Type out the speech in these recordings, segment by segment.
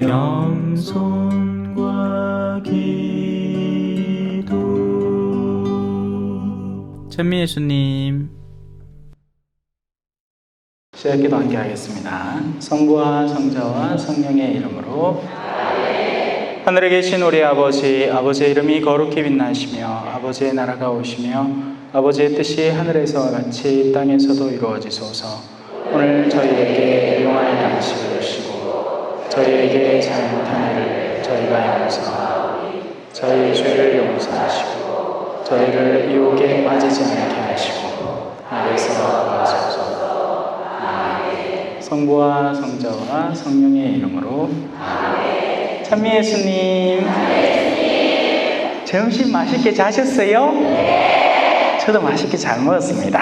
겸손과 기도. 천미예수님, 시작기도 함께 하겠습니다. 성부와 성자와 성령의 이름으로. 하늘에 계신 우리 아버지, 아버지의 이름이 거룩히 빛나시며 아버지의 나라가 오시며 아버지의 뜻이 하늘에서와 같이 땅에서도 이루어지소서. 오늘 저희에게 일용할 양식을 주시고 저희에게 잘못한 일을 저희가 용서하오니 저희의 죄를 용서하시고 저희를 유혹에 빠지지 않게 하시고 악에서 구하소서. 아멘. 성부와 성자와 성령의 이름으로. 아멘. 찬미 예수님, 점심 맛있게 자셨어요? 네. 저도 맛있게 잘 먹었습니다.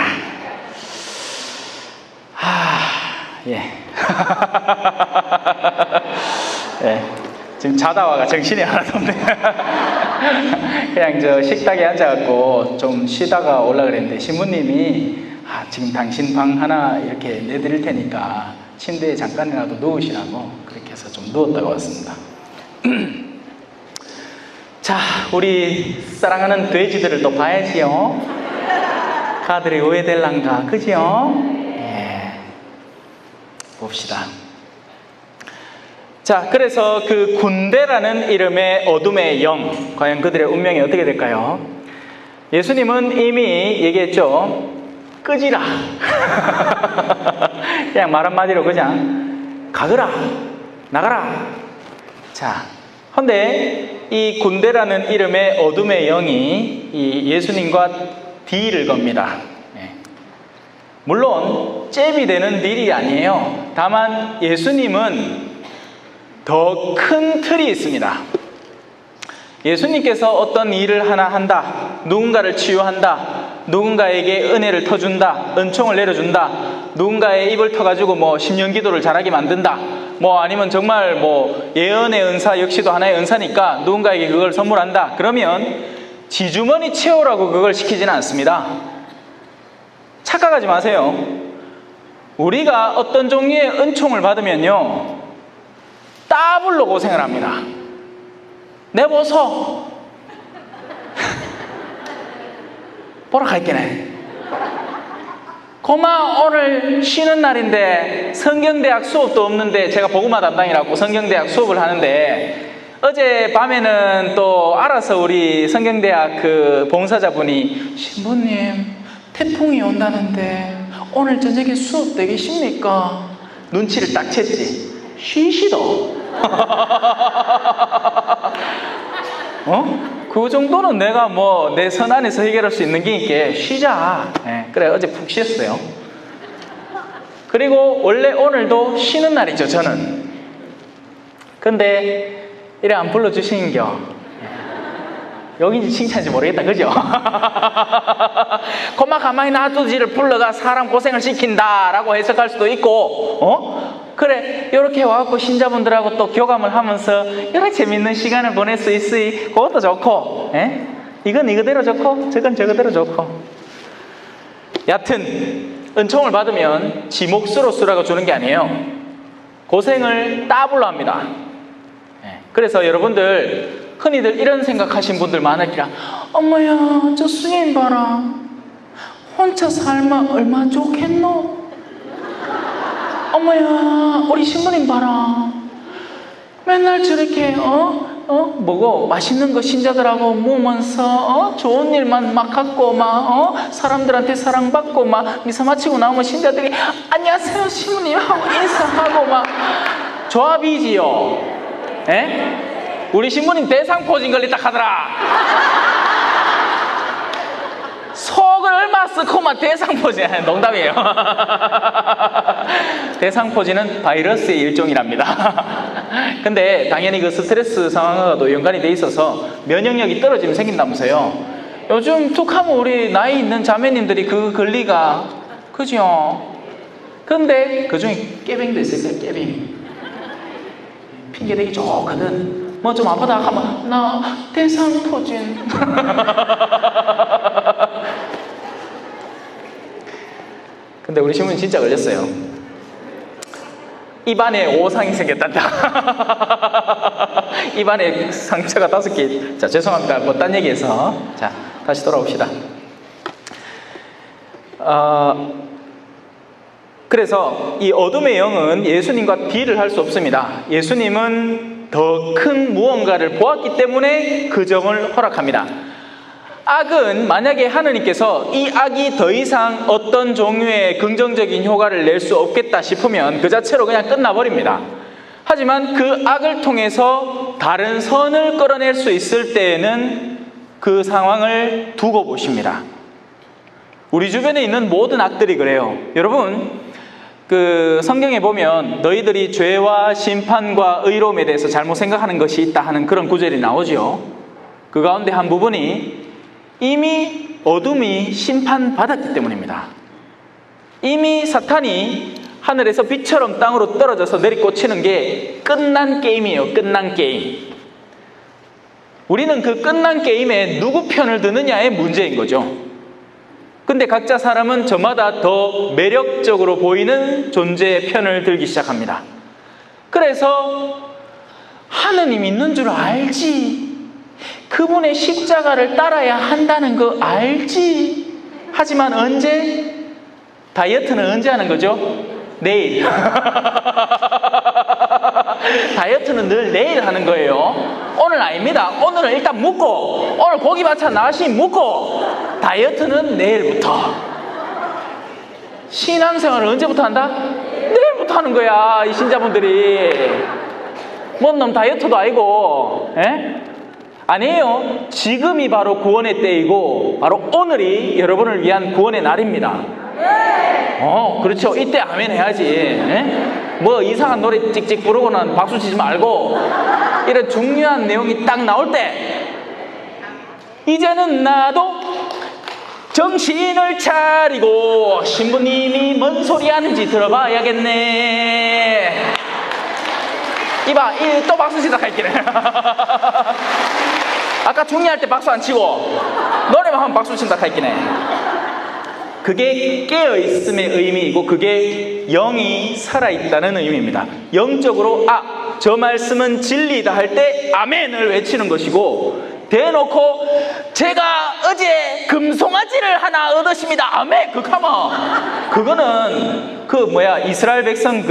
예. 예. 지금 자다 와가 정신이 하나도 없네. 그냥 저 식탁에 앉아갖고 좀 쉬다가 올라 그랬는데 신부님이 지금 당신 방 하나 이렇게 내드릴 테니까 침대에 잠깐이라도 누우시라고 그렇게 해서 좀 누웠다가 왔습니다. 자, 우리 사랑하는 돼지들을 또 봐야지요. 가들이 오해될란가, 그죠? 봅시다. 자, 그래서 그 군대라는 이름의 어둠의 영, 과연 그들의 운명이 어떻게 될까요? 예수님은 이미 얘기했죠. 끄지라. 그냥 말 한마디로 그냥 가거라, 나가라. 자, 근데 이 군대라는 이름의 어둠의 영이 이 예수님과 딜을 겁니다. 물론 잽이 되는 딜이 아니에요. 다만 예수님은 더 큰 틀이 있습니다. 예수님께서 어떤 일을 하나 한다, 누군가를 치유한다, 누군가에게 은혜를 터준다, 은총을 내려준다, 누군가의 입을 터가지고 뭐 심령기도를 잘하게 만든다, 뭐 아니면 정말 뭐 예언의 은사 역시도 하나의 은사니까 누군가에게 그걸 선물한다. 그러면 지주머니 채우라고 그걸 시키지는 않습니다. 착각하지 마세요. 우리가 어떤 종류의 은총을 받으면요, 더블로 고생을 합니다. 내보소. 보러 갈게네. 고마, 오늘 쉬는 날인데 성경대학 수업도 없는데, 제가 복음화 담당이라고 성경대학 수업을 하는데 어제 밤에는 또 알아서 우리 성경대학 그 봉사자분이 신부님 태풍이 온다는데 오늘 저녁에 수업 되겠습니까? 눈치를 딱 챘지. 쉬시도. 그 정도는 내가 뭐 내 선 안에서 해결할 수 있는 게 있게 쉬자. 그래, 어제 푹 쉬었어요. 그리고 원래 오늘도 쉬는 날이죠, 저는. 근데 이래 안 불러주시는겨. 여기인지 칭찬인지 모르겠다, 그죠? 고마 가만히 놔두지를 불러가 사람 고생을 시킨다 라고 해석할 수도 있고, 그래, 이렇게 와갖고 신자분들하고 또 교감을 하면서 이렇게 재밌는 시간을 보낼 수 있으니 그것도 좋고, 이건 이거대로 좋고 저건 저거대로 좋고. 여하튼 은총을 받으면 지 몫으로 쓰라고 주는 게 아니에요. 고생을 더블로 합니다. 그래서 여러분들 흔히들 이런 생각하신 분들 많으리라. 어머야, 저 스님 봐라, 혼자 살면 얼마 좋겠노? 어머야, 우리 신부님 봐라, 맨날 저렇게 뭐고 맛있는 거 신자들하고 모으면서 좋은 일만 막 갖고 막 사람들한테 사랑받고 막 미사 마치고 나오면 신자들이 안녕하세요 신부님 하고 인사하고 막 조합이지요. 우리 신부님 대상포진 걸렸다 하더라. 속을 얼마 쓰고만 대상포진. 농담이에요. 대상포진은 바이러스의 일종이랍니다. 근데 당연히 그 스트레스 상황과도 연관이 돼 있어서 면역력이 떨어지면 생긴다면서요. 요즘 툭하면 우리 나이 있는 자매님들이 그 권리가, 그죠? 근데 그 중에 깨뱅이도 있을 거예요. 깨뱅이 핑계대기 좋거든. 뭐 좀 아프다 하면 나 대상포진. 근데 우리 신부님 진짜 걸렸어요. 입안에 오상이 생겼단다. 입안에 상처가 5개. 자, 죄송합니다. 뭐 딴 얘기해서. 자, 다시 돌아옵시다. 그래서 이 어둠의 영은 예수님과 딜을 할 수 없습니다. 예수님은 더 큰 무언가를 보았기 때문에 그 점을 허락합니다. 악은 만약에 하느님께서 이 악이 더 이상 어떤 종류의 긍정적인 효과를 낼 수 없겠다 싶으면 그 자체로 그냥 끝나버립니다. 하지만 그 악을 통해서 다른 선을 끌어낼 수 있을 때에는 그 상황을 두고 보십니다. 우리 주변에 있는 모든 악들이 그래요. 여러분, 그 성경에 보면 너희들이 죄와 심판과 의로움에 대해서 잘못 생각하는 것이 있다 하는 그런 구절이 나오죠. 그 가운데 한 부분이 이미 어둠이 심판받았기 때문입니다. 이미 사탄이 하늘에서 빛처럼 땅으로 떨어져서 내리꽂히는 게 끝난 게임이에요. 끝난 게임. 우리는 그 끝난 게임에 누구 편을 드느냐의 문제인 거죠. 근데 각자 사람은 저마다 더 매력적으로 보이는 존재의 편을 들기 시작합니다. 그래서 하느님 있는 줄 알지, 그분의 십자가를 따라야 한다는 거 알지. 하지만 언제? 다이어트는 언제 하는 거죠? 내일. 다이어트는 늘 내일 하는 거예요. 오늘 아닙니다. 오늘은 일단 묵고, 오늘 고기 반찬 나왔으니 묵고, 다이어트는 내일부터. 신앙생활을 언제부터 한다? 내일부터 하는 거야, 이 신자분들이. 뭔 놈 다이어트도 아니고, 에? 아니에요. 지금이 바로 구원의 때이고 바로 오늘이 여러분을 위한 구원의 날입니다. 그렇죠. 이때 아멘 해야지. 에? 뭐 이상한 노래 찍찍 부르고는 박수 치지 말고, 이런 중요한 내용이 딱 나올 때 이제는 나도 정신을 차리고 신부님이 뭔 소리 하는지 들어봐야겠네. 이봐, 또 박수 시작할게네. 아까 중리할 때 박수 안 치고 노래만 하면 박수 친다 할게네. 그게 깨어있음의 의미이고 그게 영이 살아있다는 의미입니다. 영적으로 저 말씀은 진리다 할 때 아멘을 외치는 것이고, 대놓고 제가 어제 금송아지를 하나 얻었습니다, 아멘, 그거는 이스라엘 백성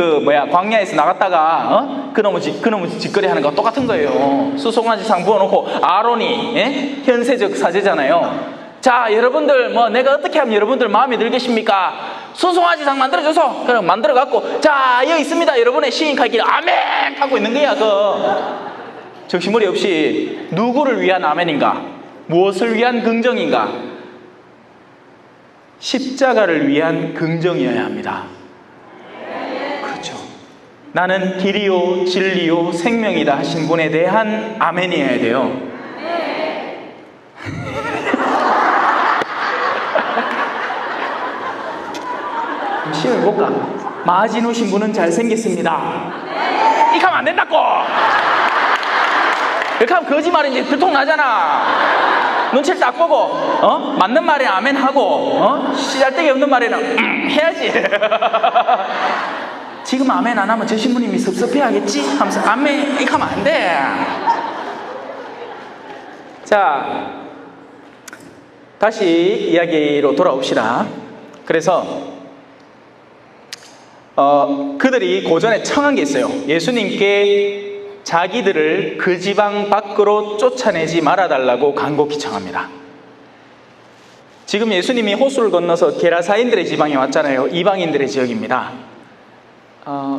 광야에서 나갔다가 그놈의 짓거리 하는 거 똑같은 거예요. 수송아지 상 부어놓고 아론이 현세적 사제잖아요. 자, 여러분들 내가 어떻게 하면 여러분들 마음에 들겠습니까? 수송아지상 만들어줘서 그럼 만들어갖고, 자, 여기 있습니다, 여러분의 시인칼 길 아멘 하고 있는 거야. 정신머리 없이 누구를 위한 아멘인가? 무엇을 위한 긍정인가? 십자가를 위한 긍정이어야 합니다. 그렇죠. 나는 길이요 진리요 생명이다 하신 분에 대한 아멘이어야 돼요. 시험해볼까? 마진우 신부는 잘생겼습니다. 이렇게 하면 안 된다고! 이렇게 하면 거짓말인지 들통나잖아. 눈치를 딱 보고 맞는 말에 아멘 하고 씨잘데기 없는 말에는 해야지. 지금 아멘 안 하면 저 신부님이 섭섭해하겠지? 하면서 아멘 이렇게 하면 안 돼. 자, 다시 이야기로 돌아옵시다. 그래서 그들이 고전에 청한 게 있어요. 예수님께 자기들을 그 지방 밖으로 쫓아내지 말아달라고 간곡히 청합니다. 지금 예수님이 호수를 건너서 게라사인들의 지방에 왔잖아요. 이방인들의 지역입니다.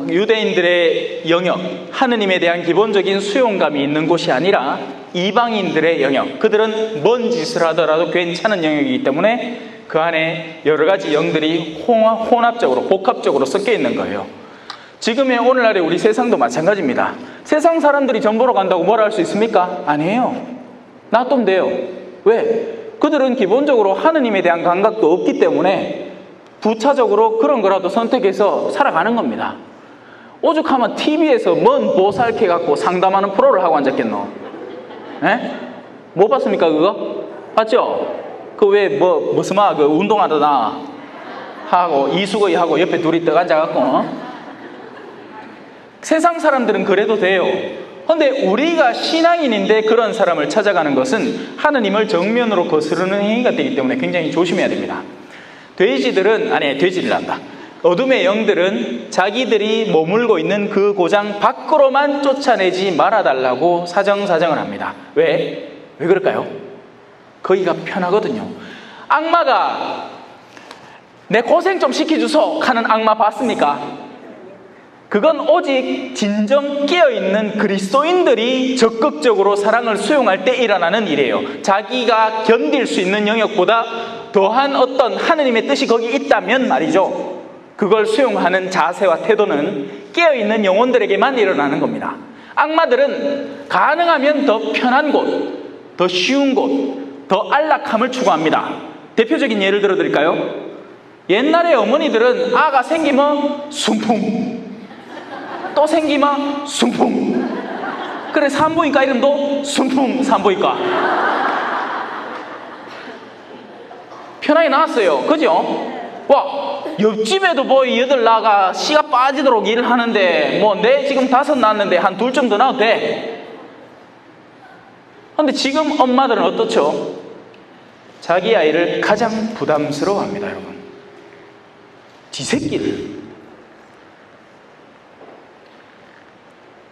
유대인들의 영역, 하느님에 대한 기본적인 수용감이 있는 곳이 아니라 이방인들의 영역, 그들은 뭔 짓을 하더라도 괜찮은 영역이기 때문에 그 안에 여러 가지 영들이 혼합적으로, 복합적으로 섞여 있는 거예요. 지금의 오늘날의 우리 세상도 마찬가지입니다. 세상 사람들이 전 보러 간다고 뭐라 할 수 있습니까? 아니에요. 놔두면 돼요. 왜? 그들은 기본적으로 하느님에 대한 감각도 없기 때문에 부차적으로 그런 거라도 선택해서 살아가는 겁니다. 오죽하면 TV에서 뭔 보살캐 갖고 상담하는 프로를 하고 앉았겠노? 에? 못 봤습니까 그거? 봤죠? 무슨 운동하더나 하고 이수거이 하고 옆에 둘이 떡 앉아갖고 세상 사람들은 그래도 돼요. 그런데 우리가 신앙인인데 그런 사람을 찾아가는 것은 하느님을 정면으로 거스르는 행위가 되기 때문에 굉장히 조심해야 됩니다. 돼지들이란다. 어둠의 영들은 자기들이 머물고 있는 그 고장 밖으로만 쫓아내지 말아달라고 사정사정을 합니다. 왜 그럴까요? 거기가 편하거든요. 악마가 내 고생 좀 시켜주소 하는 악마 봤습니까? 그건 오직 진정 깨어있는 그리스도인들이 적극적으로 사랑을 수용할 때 일어나는 일이에요. 자기가 견딜 수 있는 영역보다 더한 어떤 하느님의 뜻이 거기 있다면 말이죠, 그걸 수용하는 자세와 태도는 깨어있는 영혼들에게만 일어나는 겁니다. 악마들은 가능하면 더 편한 곳, 더 쉬운 곳, 더 안락함을 추구합니다. 대표적인 예를 들어드릴까요? 옛날에 어머니들은 아가 생기면 순풍, 또 생기면 순풍. 그래 산부인과 이름도 순풍 산부인과. 편하게 나왔어요. 그죠? 와, 옆집에도 뭐 얘들 나가 씨가 빠지도록 일을 하는데 뭐 내 지금 5 낳았는데 한 2 좀 더 낳아도 돼. 그런데 지금 엄마들은 어떻죠? 자기 아이를 가장 부담스러워합니다. 여러분, 지 새끼를.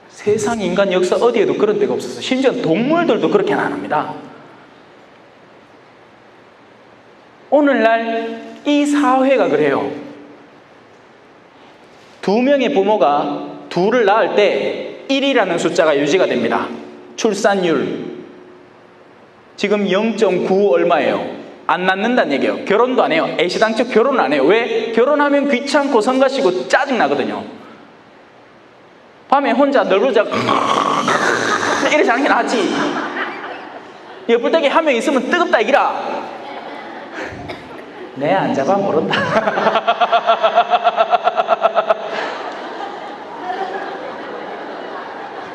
세상 인간 역사 어디에도 그런 데가 없어서 심지어 동물들도 그렇게는 안 합니다. 오늘날 이 사회가 그래요. 2명의 부모가 2를 낳을 때 1이라는 숫자가 유지가 됩니다. 출산율 지금 0.9 얼마예요? 안 낳는다는 얘기예요. 결혼도 안 해요. 애시당초 결혼을 안 해요. 왜? 결혼하면 귀찮고 성가시고 짜증나거든요. 밤에 혼자 널브러져 이래 자는 게 낫지. 옆을 떼기 한 명 있으면 뜨겁다 이기라. 내 안 잡아 모른다.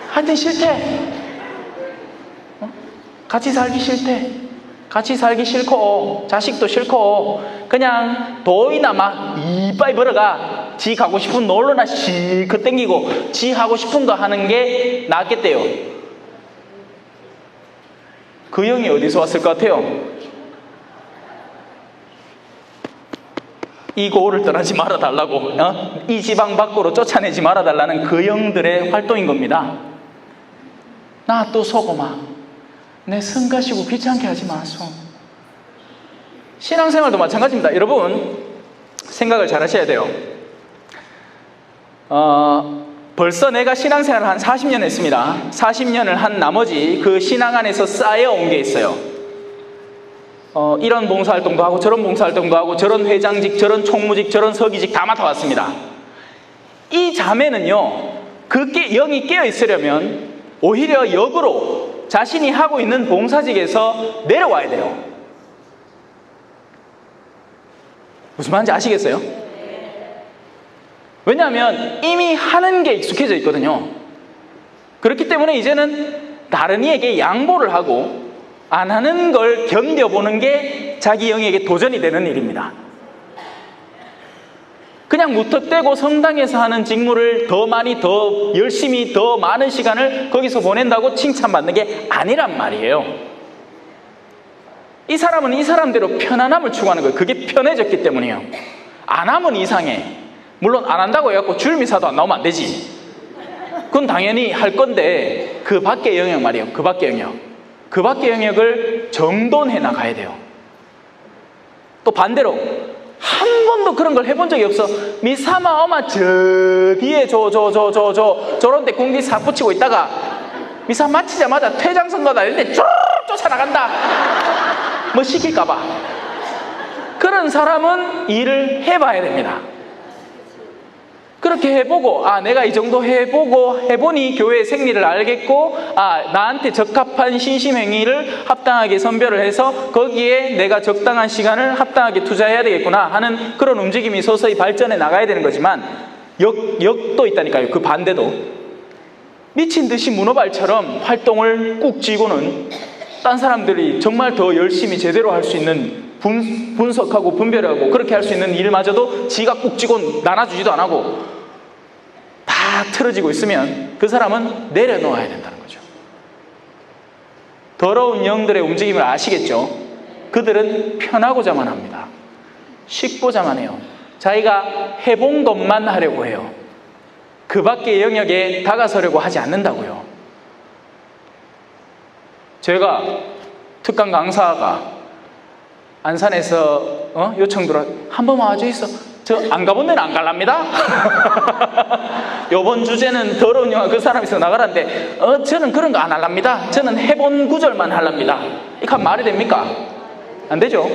하여튼 싫대. 같이 살기 싫대. 같이 살기 싫고 자식도 싫고 그냥 돈이나 막 이빠이 벌어가 지 가고 싶은 놀러나 실컷 땡기고 지 하고 싶은 거 하는 게 낫겠대요. 그 형이 어디서 왔을 것 같아요? 이 고을을 떠나지 말아달라고, 이 지방 밖으로 쫓아내지 말아달라는 그 형들의 활동인 겁니다. 나 또 속어마. 내 성가시고 귀찮게 하지 마소. 신앙생활도 마찬가지입니다. 여러분, 생각을 잘 하셔야 돼요. 벌써 내가 신앙생활을 한 40년 했습니다. 40년을 한 나머지 그 신앙 안에서 쌓여온 게 있어요. 이런 봉사활동도 하고 저런 봉사활동도 하고 저런 회장직, 저런 총무직, 저런 서기직 다 맡아왔습니다. 이 자매는요, 그 영이 깨어있으려면 오히려 역으로 자신이 하고 있는 봉사직에서 내려와야 돼요. 무슨 말인지 아시겠어요? 왜냐하면 이미 하는 게 익숙해져 있거든요. 그렇기 때문에 이제는 다른 이에게 양보를 하고 안 하는 걸 견뎌보는 게 자기 영에게 도전이 되는 일입니다. 그냥 무턱대고 성당에서 하는 직무를 더 많이, 더 열심히, 더 많은 시간을 거기서 보낸다고 칭찬받는 게 아니란 말이에요. 이 사람은 이 사람대로 편안함을 추구하는 거예요. 그게 편해졌기 때문이에요. 안 하면 이상해. 물론 안 한다고 해갖고 주일미사도 안 나오면 안 되지. 그건 당연히 할 건데 그 밖의 영역 말이에요. 그 밖의 영역. 그 밖의 영역을 정돈해 나가야 돼요. 또 반대로 한 번도 그런 걸 해본 적이 없어. 미사마 어마 저 뒤에 저런데 공기 싹 붙이고 있다가 미사 마치자마자 퇴장선거다 이런데 쭉 쫓아나간다. 뭐 시킬까봐. 그런 사람은 일을 해봐야 됩니다. 그렇게 해보고 내가 이 정도 해보니 교회의 생리를 알겠고 나한테 적합한 신심행위를 합당하게 선별을 해서 거기에 내가 적당한 시간을 합당하게 투자해야 되겠구나 하는 그런 움직임이 서서히 발전해 나가야 되는 거지만 역도 있다니까요. 그 반대도 미친 듯이 문어발처럼 활동을 꾹 쥐고는 딴 사람들이 정말 더 열심히 제대로 할 수 있는 분석하고 분별하고 그렇게 할 수 있는 일마저도 지가 꾹 쥐고 나눠주지도 안 하고 다 틀어지고 있으면 그 사람은 내려놓아야 된다는 거예요. 더러운 영들의 움직임을 아시겠죠? 그들은 편하고자만 합니다. 쉽고자만 해요. 자기가 해본 것만 하려고 해요. 그 밖의 영역에 다가서려고 하지 않는다고요. 제가 특강 강사가 안산에서 요청 들어 한 번만 와줘 있어. 저 안 가본 데는 안 갈랍니다. 요번 주제는 더러운 영화 그 사람이 있어 나가라는데 저는 그런 거 안 할랍니다. 저는 해본 구절만 할랍니다. 이거 말이 됩니까? 안 되죠.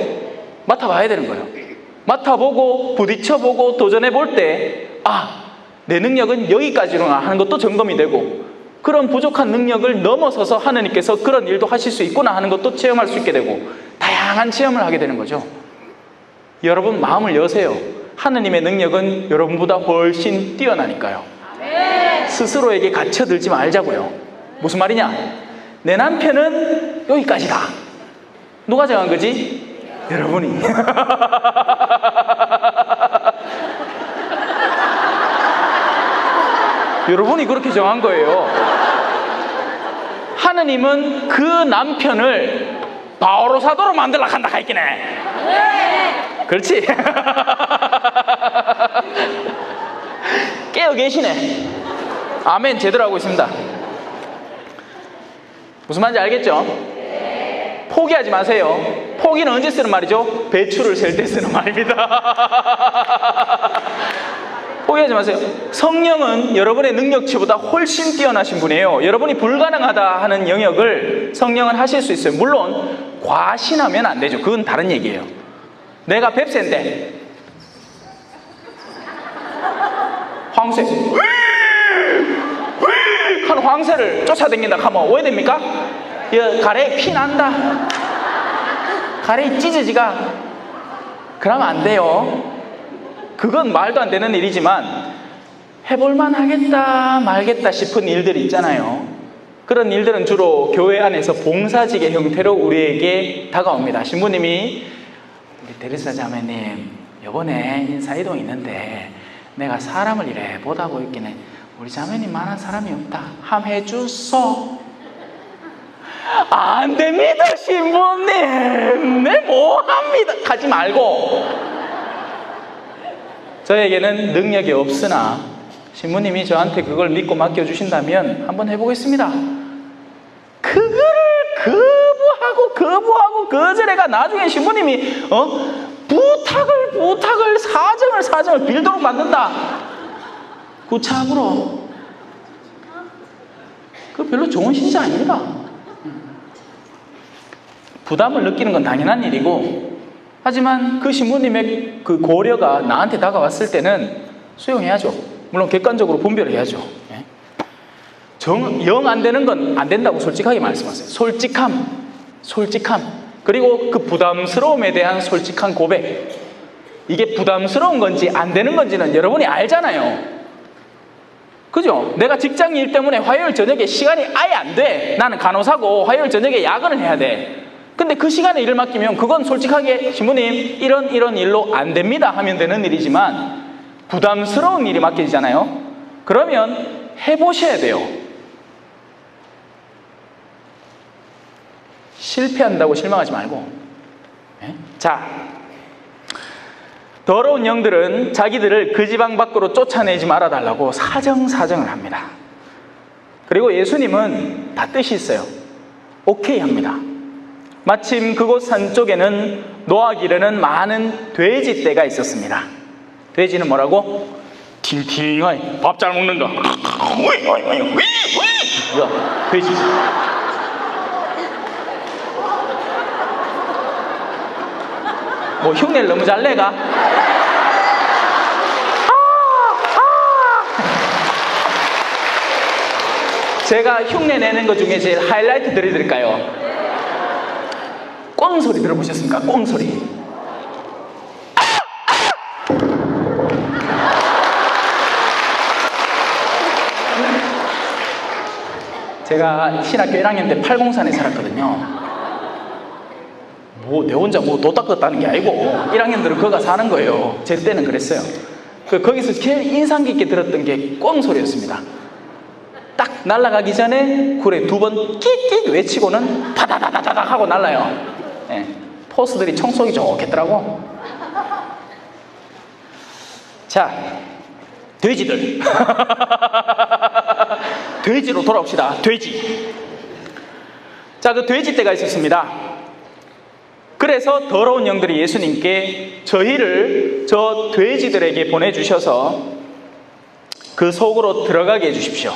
맡아봐야 되는 거예요. 맡아보고 부딪혀보고 도전해볼 때 내 능력은 여기까지로나 하는 것도 점검이 되고, 그런 부족한 능력을 넘어서서 하느님께서 그런 일도 하실 수 있구나 하는 것도 체험할 수 있게 되고, 다양한 체험을 하게 되는 거죠. 여러분 마음을 여세요. 하느님의 능력은 여러분보다 훨씬 뛰어나니까요. 스스로에게 갇혀들지 말자고요. 무슨 말이냐? 내 남편은 여기까지다. 누가 정한 거지? 여러분이. 여러분이 그렇게 정한 거예요. 하느님은 그 남편을 바오로 사도로 만들려고 한다 하있기네. 그렇지. 깨어 계시네. 아멘. 제대로 하고 있습니다. 무슨 말인지 알겠죠? 포기하지 마세요. 포기는 언제 쓰는 말이죠? 배추를 셀 때 쓰는 말입니다. 포기하지 마세요. 성령은 여러분의 능력치보다 훨씬 뛰어나신 분이에요. 여러분이 불가능하다 하는 영역을 성령은 하실 수 있어요. 물론 과신하면 안 되죠. 그건 다른 얘기예요. 내가 뱁새인데 황새 하는 황새를 쫓아다닌다 하면 왜 됩니까? 가래에 피 난다. 가래에 찢어지가. 그러면 안 돼요. 그건 말도 안 되는 일이지만 해볼만 하겠다 말겠다 싶은 일들이 있잖아요. 그런 일들은 주로 교회 안에서 봉사직의 형태로 우리에게 다가옵니다. 신부님이 우리 데리사 자매님 이번에 인사이동 있는데 내가 사람을 이래 보다 보이기는 우리 자매님만한 사람이 없다. 함 해주소. 안 됩니다 신부님. 네 뭐합니다. 하지 말고. 저에게는 능력이 없으나 신부님이 저한테 그걸 믿고 맡겨주신다면 한번 해보겠습니다. 그거를 거부하고 거절해가 나중에 신부님이 부탁을 사정을 빌도록 만든다. 구차함으로. 그거 별로 좋은 신자 아닙니다. 부담을 느끼는 건 당연한 일이고, 하지만 그 신부님의 그 고려가 나한테 다가왔을 때는 수용해야죠. 물론 객관적으로 분별을 해야죠. 영 안 되는 건 안 된다고 솔직하게 말씀하세요. 솔직함. 그리고 그 부담스러움에 대한 솔직한 고백. 이게 부담스러운 건지 안 되는 건지는 여러분이 알잖아요. 그죠? 내가 직장 일 때문에 화요일 저녁에 시간이 아예 안 돼. 나는 간호사고 화요일 저녁에 야근을 해야 돼. 근데 그 시간에 일을 맡기면 그건 솔직하게 신부님 이런 일로 안 됩니다 하면 되는 일이지만, 부담스러운 일이 맡겨지잖아요. 그러면 해보셔야 돼요. 실패한다고 실망하지 말고. 자, 더러운 영들은 자기들을 그 지방 밖으로 쫓아내지 말아달라고 사정을 합니다. 그리고 예수님은 다 뜻이 있어요. 오케이 합니다. 마침 그곳 산 쪽에는 노하기르는 많은 돼지떼가 있었습니다. 돼지는 뭐라고? 팅팅하게 밥 잘 먹는다. 돼지. 뭐 흉내를 너무 잘 내가? 제가 흉내 내는 것 중에 제일 하이라이트 드릴까요? 꽝 소리 들어보셨습니까? 꽝 소리. 제가 신학교 1학년 때 팔공산에 살았거든요. 내 혼자 도 닦았다는 게 아니고 1학년들은 거가 사는 거예요. 제 때는 그랬어요. 거기서 제일 인상 깊게 들었던 게 꽝 소리였습니다. 딱 날아가기 전에 굴에 2번 끽끽 외치고는 파다다다다닥 하고 날라요. 예. 포스들이 청소기 좋겠더라고. 자, 돼지들. 돼지로 돌아옵시다. 돼지. 자, 그 돼지 떼가 있었습니다. 그래서 더러운 영들이 예수님께 저희를 저 돼지들에게 보내주셔서 그 속으로 들어가게 해주십시오.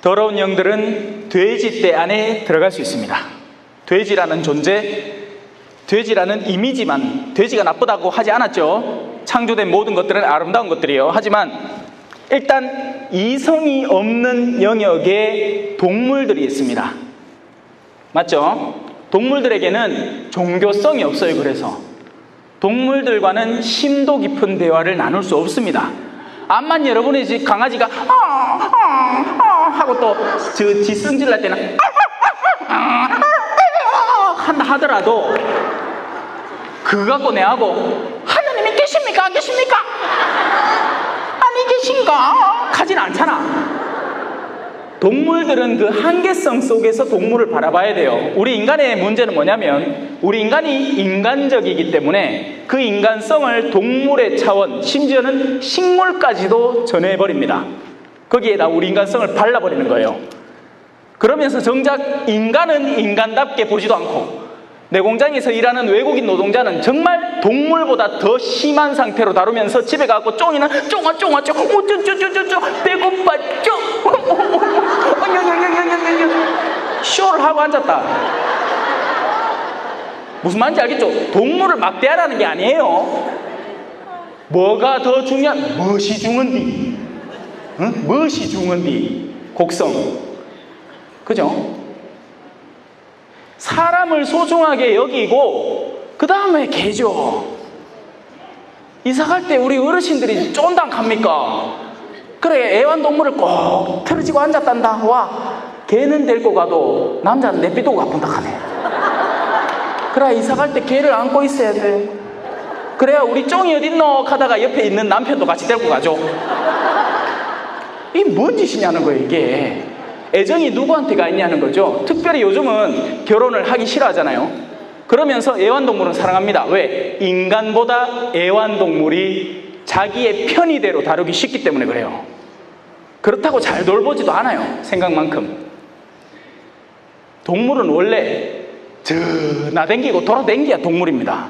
더러운 영들은 돼지 떼 안에 들어갈 수 있습니다. 돼지라는 존재, 돼지라는 이미지만, 돼지가 나쁘다고 하지 않았죠. 창조된 모든 것들은 아름다운 것들이에요. 하지만 일단 이성이 없는 영역에 동물들이 있습니다. 맞죠? 동물들에게는 종교성이 없어요. 그래서 동물들과는 심도 깊은 대화를 나눌 수 없습니다. 암만 여러분의 집 강아지가 하고 또 뒷승질 날 때는 한다 하더라도 그거 갖고 내하고 하느님이 계십니까? 안 계십니까? 아니 계신가? 가진 않잖아. 동물들은 그 한계성 속에서 동물을 바라봐야 돼요. 우리 인간의 문제는 뭐냐면 우리 인간이 인간적이기 때문에 그 인간성을 동물의 차원, 심지어는 식물까지도 전해버립니다. 거기에다 우리 인간성을 발라버리는 거예요. 그러면서 정작 인간은 인간답게 보지도 않고 내 공장에서 일하는 외국인 노동자는 정말 동물보다 더 심한 상태로 다루면서 집에 가고 쫑이는 쫑아쫑아쫑 배고팠죠. 쇼를 하고 앉았다. 무슨 말인지 알겠죠? 동물을 막대하라는 게 아니에요. 뭐가 더 중요한? 무엇이 중헌디? 응? 무엇이 중헌디? 곡성. 그죠? 사람을 소중하게 여기고 그 다음에 개죠. 이사갈 때 우리 어르신들이 쫀당합니까? 그래, 애완동물을 꼭 틀어지고 앉았단다. 와, 개는 데리고 가도 남자는 내비두고 가본다 하네. 그래, 이사갈 때 개를 안고 있어야 돼. 그래야 우리 쫑이 어딨노 하다가 옆에 있는 남편도 같이 데리고 가죠. 이게 뭔 짓이냐는 거예요. 이게 애정이 누구한테가 있냐는 거죠. 특별히 요즘은 결혼을 하기 싫어하잖아요. 그러면서 애완동물은 사랑합니다. 왜? 인간보다 애완동물이 자기의 편의대로 다루기 쉽기 때문에 그래요. 그렇다고 잘 돌보지도 않아요. 생각만큼. 동물은 원래 나댕기고 돌아댕기야 동물입니다.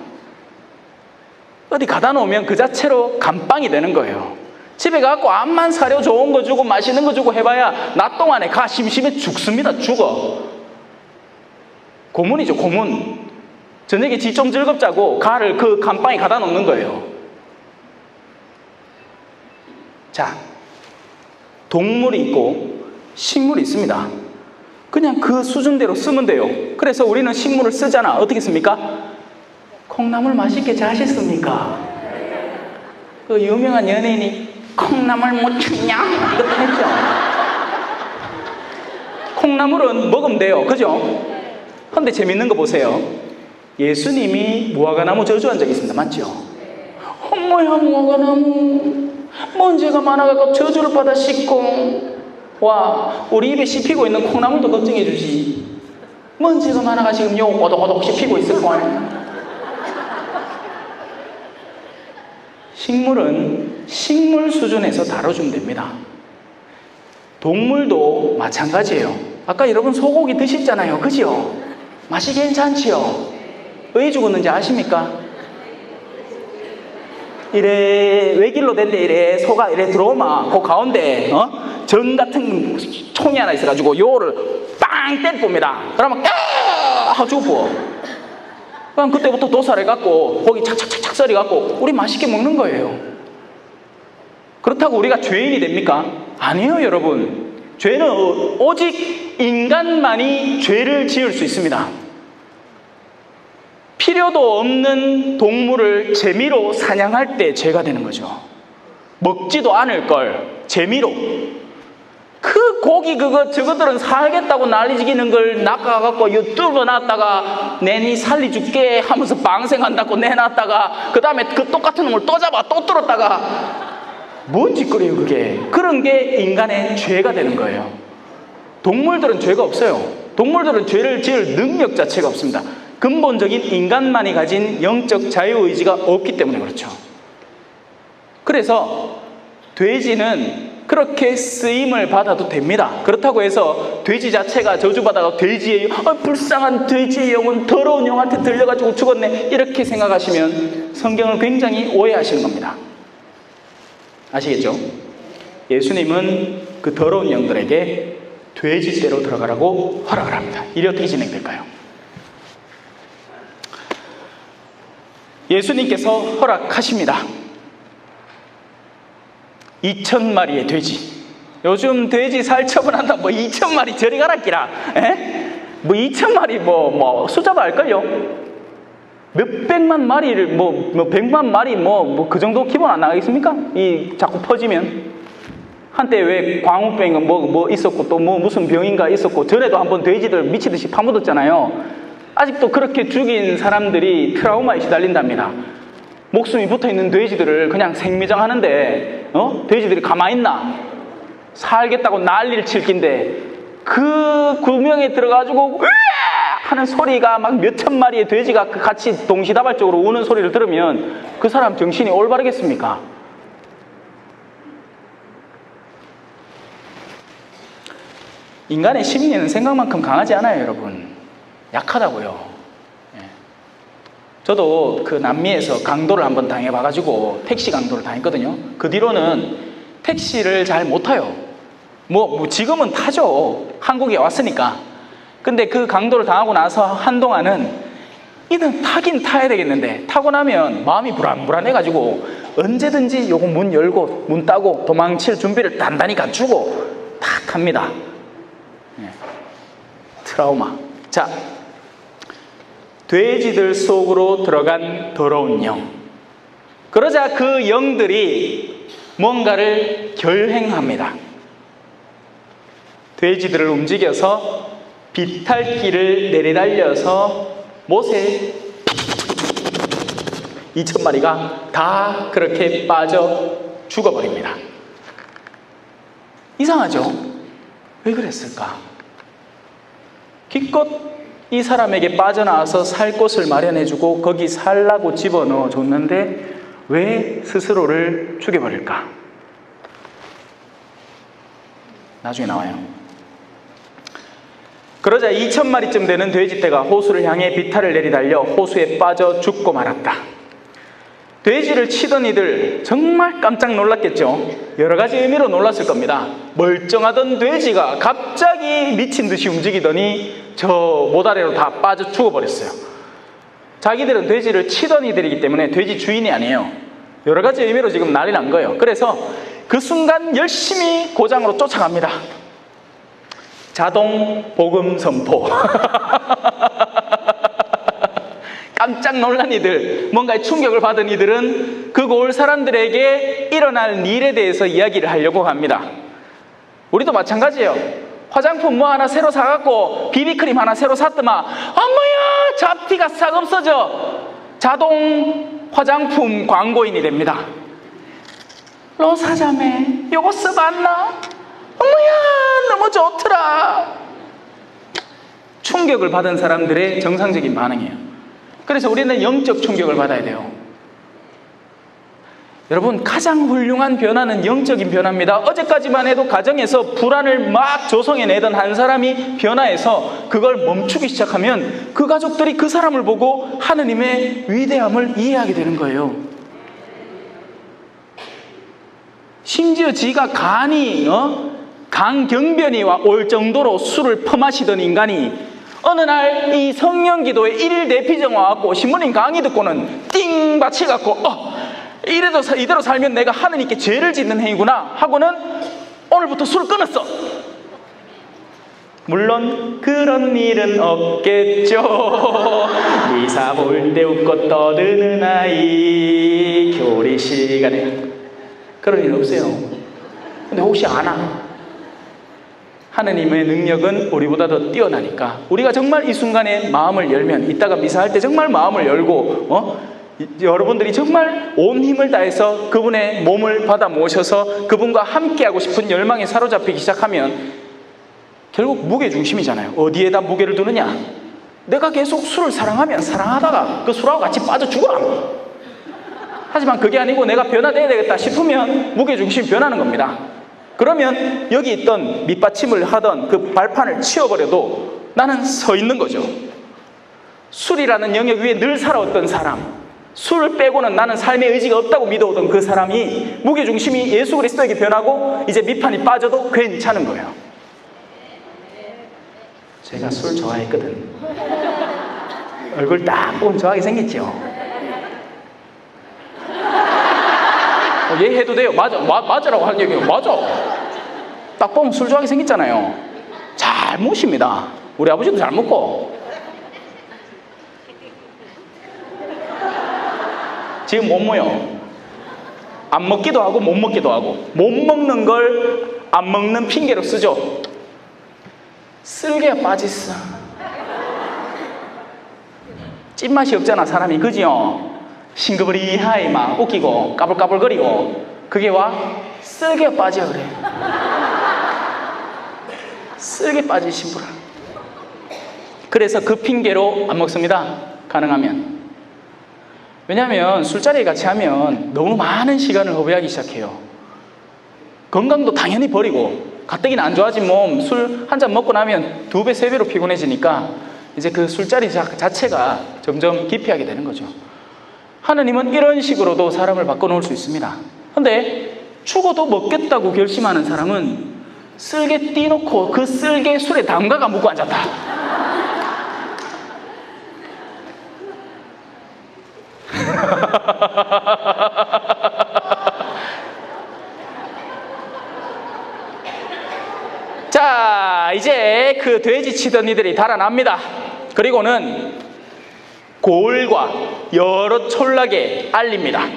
어디 가다 놓으면 그 자체로 감빵이 되는 거예요. 집에 가고 암만 사료 좋은 거 주고 맛있는 거 주고 해봐야 낮 동안에 가 심심해 죽습니다. 죽어. 고문이죠. 고문. 저녁에 지 좀 즐겁자고 가를 그 감방에 가다 놓는 거예요. 자, 동물이 있고 식물이 있습니다. 그냥 그 수준대로 쓰면 돼요. 그래서 우리는 식물을 쓰잖아. 어떻게 씁니까? 콩나물 맛있게 자셨습니까? 그 유명한 연예인이 콩나물 못 춥냐? 이거 했죠. 콩나물은 먹으면 돼요. 그죠? 근데 재밌는 거 보세요. 예수님이 무화과나무 저주한 적이 있습니다. 맞죠? 엄마야, 무화과나무 먼지가 많아가지고 저주를 받아 씻고 와, 우리 입에 씹히고 있는 콩나물도 걱정해 주지. 먼지가 많아가 지금 요 오독오독 씹히고 있을걸. 식물은 식물 수준에서 다뤄주면 됩니다. 동물도 마찬가지예요. 아까 여러분 소고기 드셨잖아요. 그죠? 맛이 괜찮지요? 왜 죽었는지 아십니까? 이래 외길로 된데 이래 소가 이래 들어오면 그 가운데 정 같은 총이 하나 있어가지고 요를 빵 때려봅니다. 그러면 하고 죽어. 그럼 그때부터 도살해갖고 고기 착착착착 썰어갖고 우리 맛있게 먹는 거예요. 그렇다고 우리가 죄인이 됩니까? 아니에요, 여러분. 죄는 오직 인간만이 죄를 지을 수 있습니다. 필요도 없는 동물을 재미로 사냥할 때 죄가 되는 거죠. 먹지도 않을 걸 재미로. 그 고기 저것들은 살겠다고 난리지기는 걸 낚아갖고 유튜브 놨다가 내니 살리줄게 하면서 방생한다고 내놨다가 그 다음에 그 똑같은 놈을 또 잡아 또 뚫었다가 뭔 짓거리예요 그게. 그런 게 인간의 죄가 되는 거예요. 동물들은 죄가 없어요. 동물들은 죄를 지을 능력 자체가 없습니다. 근본적인 인간만이 가진 영적 자유의지가 없기 때문에 그렇죠. 그래서 돼지는 그렇게 쓰임을 받아도 됩니다. 그렇다고 해서 돼지 자체가 저주받아가 돼지의 불쌍한 돼지의 영은 더러운 영한테 들려가지고 죽었네, 이렇게 생각하시면 성경을 굉장히 오해하시는 겁니다. 아시겠죠? 예수님은 그 더러운 영들에게 돼지떼로 들어가라고 허락을 합니다. 일이 어떻게 진행될까요? 예수님께서 허락하십니다. 2,000마리의 돼지. 요즘 돼지 살처분한다. 2,000마리 저리 가라 끼라. 2,000마리 숫자도 알걸요? 몇백만 마리를 100만 마리 그 정도 기본 안 나가겠습니까? 이 자꾸 퍼지면. 한때 왜 광우병 있었고 또 무슨 병인가 있었고, 전에도 한번 돼지들 미치듯이 파묻었잖아요. 아직도 그렇게 죽인 사람들이 트라우마에 시달린답니다. 목숨이 붙어있는 돼지들을 그냥 생매장하는데 돼지들이 가만히 있나? 살겠다고 난리를 칠 낀데 그 구명에 들어가지고 하는 소리가 막 몇천 마리의 돼지가 같이 동시다발적으로 우는 소리를 들으면 그 사람 정신이 올바르겠습니까? 인간의 심리는 생각만큼 강하지 않아요, 여러분. 약하다고요. 저도 그 남미에서 강도를 한번 당해봐가지고 택시 강도를 당했거든요. 그 뒤로는 택시를 잘 못 타요. 지금은 타죠. 한국에 왔으니까. 근데 그 강도를 당하고 나서 한동안은 이는 타긴 타야 되겠는데, 타고 나면 마음이 불안불안해가지고 언제든지 요거 문 열고 문 따고 도망칠 준비를 단단히 갖추고 탁 탑니다. 트라우마. 자, 돼지들 속으로 들어간 더러운 영. 그러자 그 영들이 뭔가를 결행합니다. 돼지들을 움직여서 비탈길을 내리달려서 못에 2,000마리가 다 그렇게 빠져 죽어버립니다. 이상하죠? 왜 그랬을까? 기껏 이 사람에게 빠져나와서 살 곳을 마련해주고 거기 살라고 집어넣어 줬는데 왜 스스로를 죽여버릴까? 나중에 나와요. 그러자 2,000마리쯤 되는 돼지떼가 호수를 향해 비탈을 내리달려 호수에 빠져 죽고 말았다. 돼지를 치던 이들 정말 깜짝 놀랐겠죠. 여러 가지 의미로 놀랐을 겁니다. 멀쩡하던 돼지가 갑자기 미친 듯이 움직이더니 저 모다리로 다 빠져 죽어버렸어요. 자기들은 돼지를 치던 이들이기 때문에 돼지 주인이 아니에요. 여러 가지 의미로 지금 난리 난 거예요. 그래서 그 순간 열심히 고장으로 쫓아갑니다. 자동 복음 선포. 깜짝 놀란 이들, 뭔가에 충격을 받은 이들은 그 고을 사람들에게 일어날 일에 대해서 이야기를 하려고 합니다. 우리도 마찬가지예요. 화장품 하나 새로 사갖고 비비크림 하나 새로 샀더만 엄마야 잡티가 싹 없어져. 자동 화장품 광고인이 됩니다. 로사자매 요거 써봤나? 엄마야 너무 좋더라. 충격을 받은 사람들의 정상적인 반응이에요. 그래서 우리는 영적 충격을 받아야 돼요. 여러분, 가장 훌륭한 변화는 영적인 변화입니다. 어제까지만 해도 가정에서 불안을 막 조성해내던 한 사람이 변화해서 그걸 멈추기 시작하면 그 가족들이 그 사람을 보고 하느님의 위대함을 이해하게 되는 거예요. 심지어 지가 강경변이 올 정도로 술을 퍼마시던 인간이 어느 날 이 성령기도에 1일 대피정 와갖고 신부님 강의 듣고는 띵 받쳐갖고 이대로 살면 내가 하느님께 죄를 짓는 행위구나 하고는 오늘부터 술을 끊었어. 물론 그런 일은 없겠죠. 미사 볼 때 웃고 떠드는 아이 교리 시간에 그런 일 없어요. 근데 혹시 아나? 하느님의 능력은 우리보다 더 뛰어나니까 우리가 정말 이 순간에 마음을 열면, 이따가 미사할 때 정말 마음을 열고 여러분들이 정말 온 힘을 다해서 그분의 몸을 받아 모셔서 그분과 함께하고 싶은 열망에 사로잡히기 시작하면 결국 무게중심이잖아요. 어디에다 무게를 두느냐? 내가 계속 술을 사랑하면 사랑하다가 그 술하고 같이 빠져 죽어라. 하지만 그게 아니고 내가 변화돼야 되겠다 싶으면 무게중심이 변하는 겁니다. 그러면 여기 있던 밑받침을 하던 그 발판을 치워버려도 나는 서 있는 거죠. 술이라는 영역 위에 늘 살아왔던 사람, 술을 빼고는 나는 삶의 의지가 없다고 믿어오던 그 사람이 무게중심이 예수 그리스도에게 변하고 이제 밑판이 빠져도 괜찮은 거예요. 제가 술 좋아했거든. 얼굴 딱 보면 좋아하게 생겼죠. 얘 해도 돼요. 맞으라고 하는 얘기예요. 맞아. 딱 보면 술 좋아하게 생겼잖아요. 잘 모십니다. 우리 아버지도 잘 먹고. 지금 못 모여. 안 먹기도 하고 못 먹기도 하고. 못 먹는 걸 안 먹는 핑계로 쓰죠. 쓸개가 빠졌어. 찐맛이 없잖아 사람이. 그지요? 싱그버리하이 막 웃기고 까불까불거리고. 그게 와 쓸개가 빠져 그래. 쓸개 빠진 신부라. 그래서 그 핑계로 안 먹습니다. 가능하면. 왜냐하면 술자리에 같이 하면 너무 많은 시간을 허비하기 시작해요. 건강도 당연히 버리고 가뜩이나 안 좋아진 몸 술 한 잔 먹고 나면 2배, 3배로 피곤해지니까 이제 그 술자리 자체가 점점 기피하게 되는 거죠. 하나님은 이런 식으로도 사람을 바꿔놓을 수 있습니다. 근데 죽어도 먹겠다고 결심하는 사람은 쓸개 띄놓고 그 쓸개 술에 담가가 묻고 앉았다. 자, 이제 그 돼지 치던 이들이 달아납니다. 그리고는 고을과 여러 촌락에 알립니다.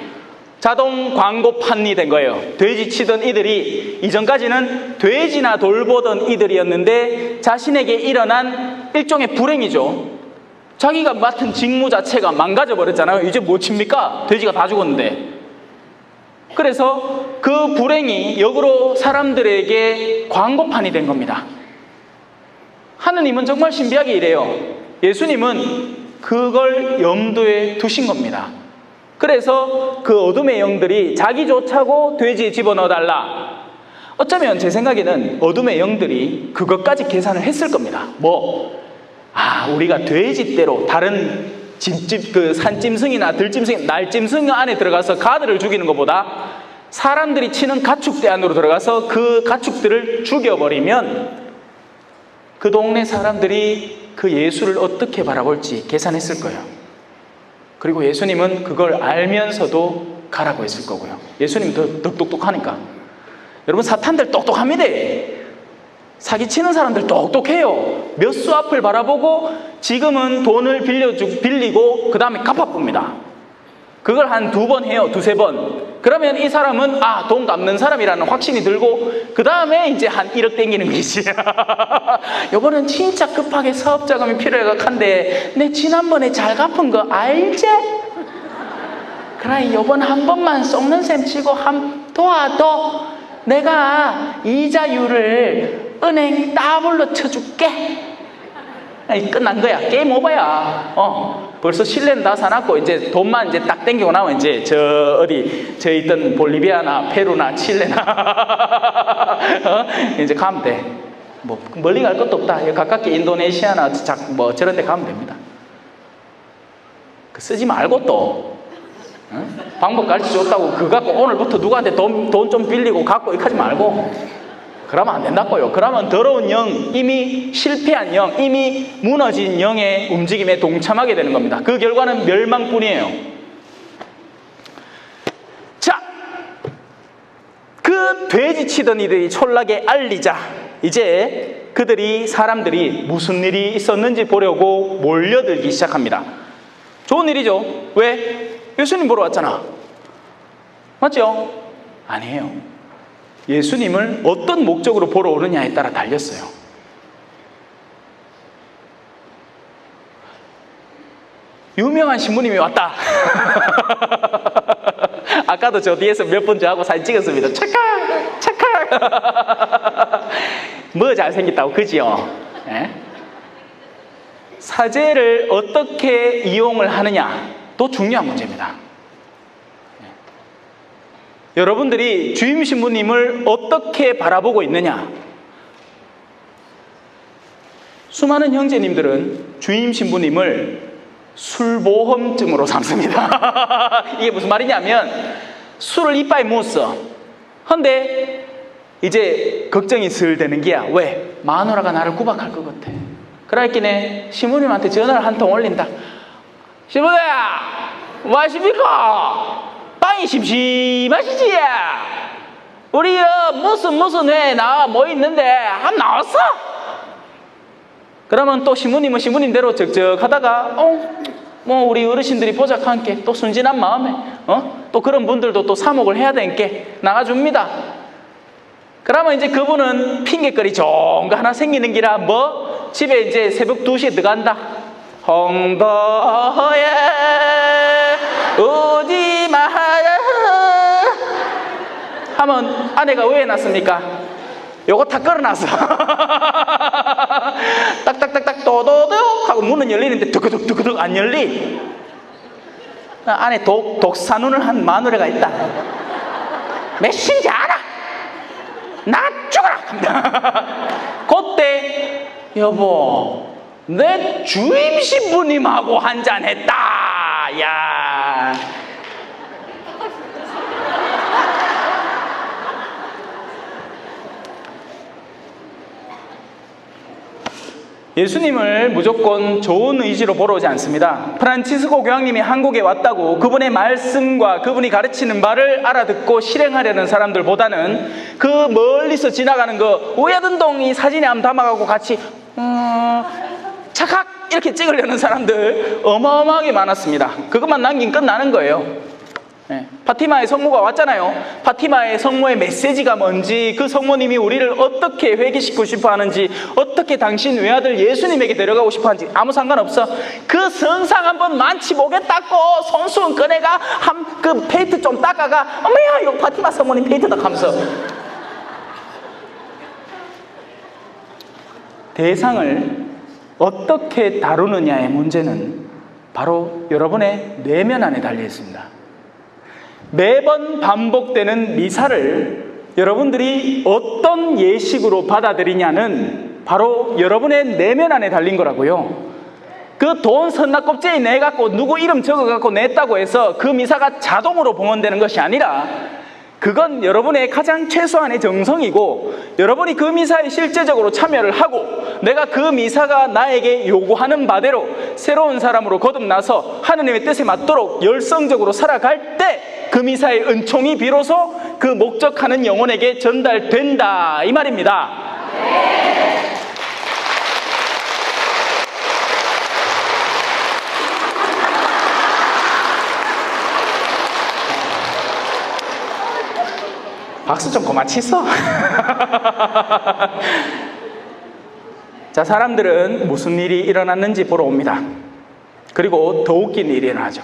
자동 광고판이 된 거예요. 돼지 치던 이들이 이전까지는 돼지나 돌보던 이들이었는데 자신에게 일어난 일종의 불행이죠. 자기가 맡은 직무 자체가 망가져 버렸잖아요. 이제 뭐 칩니까? 돼지가 다 죽었는데. 그래서 그 불행이 역으로 사람들에게 광고판이 된 겁니다. 하느님은 정말 신비하게 이래요. 예수님은 그걸 염두에 두신 겁니다. 그래서 그 어둠의 영들이 자기 좋자고 돼지에 집어넣어달라. 어쩌면 제 생각에는 어둠의 영들이 그것까지 계산을 했을 겁니다. 우리가 돼지떼로 다른 그 산짐승이나 들짐승, 날짐승 안에 들어가서 가드를 죽이는 것보다 사람들이 치는 가축대 안으로 들어가서 그 가축들을 죽여버리면 그 동네 사람들이 그 예수를 어떻게 바라볼지 계산했을 거예요. 그리고 예수님은 그걸 알면서도 가라고 했을 거고요. 예수님은 더 똑똑하니까. 여러분, 사탄들 똑똑합니다. 사기치는 사람들 똑똑해요. 몇 수 앞을 바라보고 지금은 돈을 빌리고 그 다음에 갚아봅니다. 그걸 한 2번 해요. 2-3번. 그러면 이 사람은 돈 갚는 사람이라는 확신이 들고 그 다음에 이제 한 1억 땡기는 거지. 요번엔 진짜 급하게 사업자금이 필요해가한데 내 지난번에 잘 갚은 거 알지? 그래, 요번 한 번만 썩는 셈 치고 도와도 내가 이자율을 은행 더블로 쳐줄게. 끝난 거야. 게임 오버야. 벌써 실내는 다 사놨고 이제 돈만 이제 딱 땡기고 나면 이제 저 있던 볼리비아나 페루나 칠레나 이제 가면 돼. 뭐 멀리 갈 것도 없다. 가깝게 인도네시아나 저런 데 가면 됩니다. 쓰지 말고 또 방법 가르쳐 줬다고 그거 갖고 오늘부터 누구한테 돈 좀 빌리고 갖고 이렇게 하지 말고. 그러면 안 된다고요. 그러면 더러운 영, 이미 실패한 영, 이미 무너진 영의 움직임에 동참하게 되는 겁니다. 그 결과는 멸망뿐이에요. 자, 그 돼지 치던 이들이 촌락에 알리자 이제 사람들이 무슨 일이 있었는지 보려고 몰려들기 시작합니다. 좋은 일이죠. 왜? 예수님 보러 왔잖아. 맞죠? 아니에요. 예수님을 어떤 목적으로 보러 오느냐에 따라 달렸어요. 유명한 신부님이 왔다. 아까도 저 뒤에서 몇 번 저하고 사진 찍었습니다. 착각! 착각! 뭐 잘생겼다고, 그지요? 예? 사제를 어떻게 이용을 하느냐도 중요한 문제입니다. 여러분들이 주임 신부님을 어떻게 바라보고 있느냐? 수많은 형제님들은 주임 신부님을 술보험증으로 삼습니다. 이게 무슨 말이냐면 술을 이빨에 묻었어. 근데 이제 걱정이 슬 되는 게야. 왜? 마누라가 나를 구박할 것 같아. 그러니까 신부님한테 전화를 한 통 올린다. 신부야, 뭐 하십니까? 빵이 심심하시지? 우리 무슨 회 나 뭐 있는데 한 나왔어? 그러면 또 신부님은 신부님대로 적적하다가 뭐 우리 어르신들이 보자하니까 또 순진한 마음에 또 그런 분들도 또 사목을 해야 되니까 나가줍니다. 그러면 이제 그분은 핑계거리 좋은 거 하나 생기는 기라 뭐 집에 이제 새벽 2시에 들어간다. 홍도에 오지 마라 하면 아내가 왜 해놨습니까? 요거 다 끌어놨어. 딱딱딱딱 도도독 하고 문은 열리는데 두그득 안 열리. 안에 독사눈을 한 마누라가 있다. 몇인지 알아? 나 죽어라. 그때 여보 내 주임 신부님하고 한잔했다. 야, 예수님을 무조건 좋은 의지로 보러 오지 않습니다. 프란치스코 교황님이 한국에 왔다고 그분의 말씀과 그분이 가르치는 말을 알아듣고 실행하려는 사람들보다는 그 멀리서 지나가는 그 우야든동이 사진에 한번 담아가고 같이 착각 이렇게 찍으려는 사람들 어마어마하게 많았습니다. 그것만 남긴 끝나는 거예요. 네. 파티마의 성모가 왔잖아요. 파티마의 성모의 메시지가 뭔지, 그 성모님이 우리를 어떻게 회개시키고 싶어 하는지, 어떻게 당신 외아들 예수님에게 데려가고 싶어 하는지 아무 상관없어. 그 성상 한번 만치 목에 닦고 손수건 꺼내가 그 페인트 좀 닦아가 어머야 이 파티마 성모님 페인트다 하면서 대상을 어떻게 다루느냐의 문제는 바로 여러분의 내면 안에 달려 있습니다. 매번 반복되는 미사를 여러분들이 어떤 예식으로 받아들이냐는 바로 여러분의 내면 안에 달린 거라고요. 그 돈 선납껍질에 내갖고 누구 이름 적어갖고 냈다고 해서 그 미사가 자동으로 봉헌되는 것이 아니라 그건 여러분의 가장 최소한의 정성이고 여러분이 그 미사에 실제적으로 참여를 하고 내가 그 미사가 나에게 요구하는 바대로 새로운 사람으로 거듭나서 하느님의 뜻에 맞도록 열성적으로 살아갈 때 그 미사의 은총이 비로소 그 목적하는 영혼에게 전달된다 이 말입니다. 박수 좀 그만 치소. 자, 사람들은 무슨 일이 일어났는지 보러 옵니다. 그리고 더 웃긴 일이 일어나죠.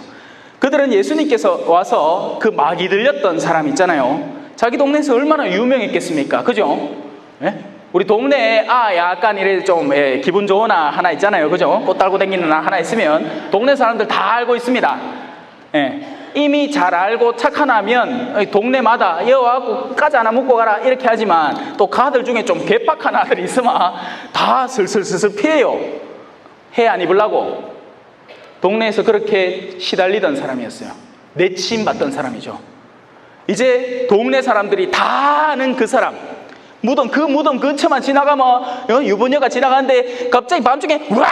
그들은 예수님께서 와서 그 막이 들렸던 사람 있잖아요. 자기 동네에서 얼마나 유명했겠습니까? 그죠? 예? 우리 동네에 약간 이래 좀 기분 좋은 하나 있잖아요. 그죠? 꽃 달고 다니는 하나 있으면 동네 사람들 다 알고 있습니다. 예. 이미 잘 알고 착하나면 동네마다 여와갖고 까지 하나 묻고 가라 이렇게 하지만 또 그 아들 중에 좀 개빡한 아들이 있으면 다 슬슬 피해요. 해 안 입으려고. 동네에서 그렇게 시달리던 사람이었어요. 내침 받던 사람이죠. 이제 동네 사람들이 다 아는 그 사람, 무덤 근처만 지나가면 유부녀가 지나가는데 갑자기 밤중에 와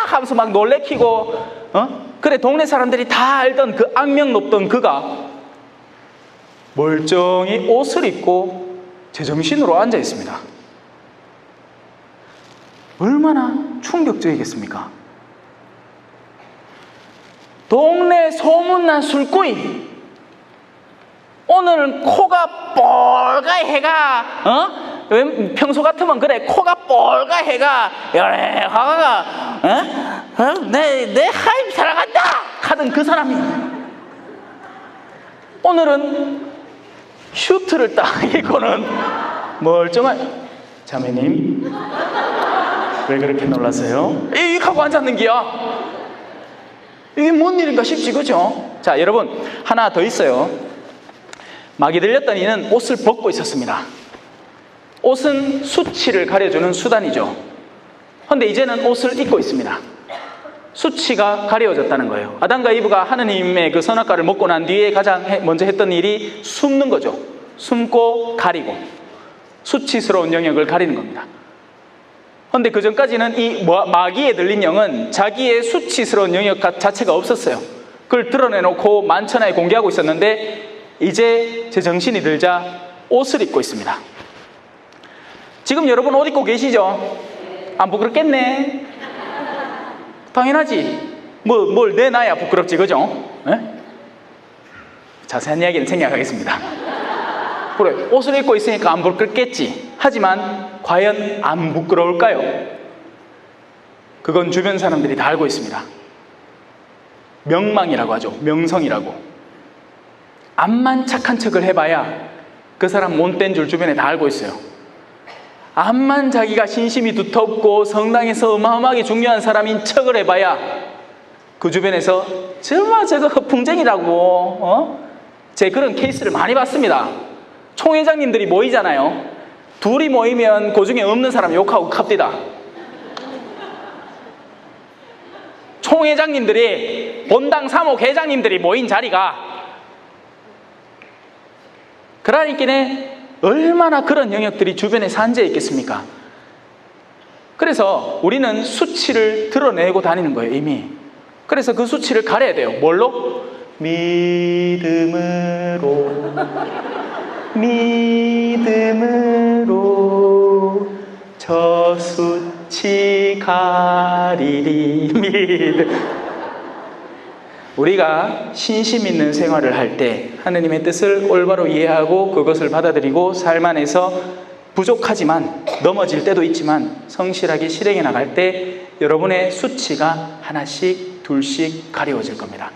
하면서 막 놀래키고 그래 동네 사람들이 다 알던 그 악명 높던 그가 멀쩡히 옷을 입고 제정신으로 앉아 있습니다. 얼마나 충격적이겠습니까? 동네 소문난 술꾼이 오늘은 코가 뻘가이 해가 평소 같으면 그래 코가 뻘가이 해가 여래하가 내 하임 사랑한다 하던 그 사람이 오늘은 슈트를 딱 입고는 멀쩡한 자매님 왜 그렇게 놀라세요? 이익 하고 앉았는 기야. 이게 뭔 일인가 싶지, 그죠? 자, 여러분 하나 더 있어요. 마귀 들렸던 이는 옷을 벗고 있었습니다. 옷은 수치를 가려주는 수단이죠. 그런데 이제는 옷을 입고 있습니다. 수치가 가려졌다는 거예요. 아담과 이브가 하느님의 그 선악과를 먹고 난 뒤에 가장 먼저 했던 일이 숨는 거죠. 숨고 가리고 수치스러운 영역을 가리는 겁니다. 그런데 그 전까지는 이 마귀에 들린 영은 자기의 수치스러운 영역 자체가 없었어요. 그걸 드러내놓고 만천하에 공개하고 있었는데 이제 제 정신이 들자 옷을 입고 있습니다. 지금 여러분 옷 입고 계시죠? 안 부끄럽겠네. 당연하지. 뭘 내 나야 부끄럽지, 그죠? 에? 자세한 이야기는 생략하겠습니다. 그래, 옷을 입고 있으니까 안 부끄럽겠지. 하지만 과연 안 부끄러울까요? 그건 주변 사람들이 다 알고 있습니다. 명망이라고 하죠. 명성이라고. 암만 착한 척을 해봐야 그 사람 못된 줄 주변에 다 알고 있어요. 암만 자기가 신심이 두텁고 성당에서 어마어마하게 중요한 사람인 척을 해봐야 그 주변에서 정말 저거 허풍쟁이라고 제 그런 케이스를 많이 봤습니다. 총회장님들이 모이잖아요. 둘이 모이면 그 중에 없는 사람 욕하고 갑디다. 총회장님들이 본당 사목 회장님들이 모인 자리가 그러니까 얼마나 그런 영역들이 주변에 산재해 있겠습니까? 그래서 우리는 수치를 드러내고 다니는 거예요, 이미. 그래서 그 수치를 가려야 돼요. 뭘로? 믿음으로 저 수치 가리리. 우리가 신심 있는 생활을 할 때 하느님의 뜻을 올바로 이해하고 그것을 받아들이고 삶 안에서 부족하지만 넘어질 때도 있지만 성실하게 실행해 나갈 때 여러분의 수치가 하나씩 둘씩 가려워질 겁니다.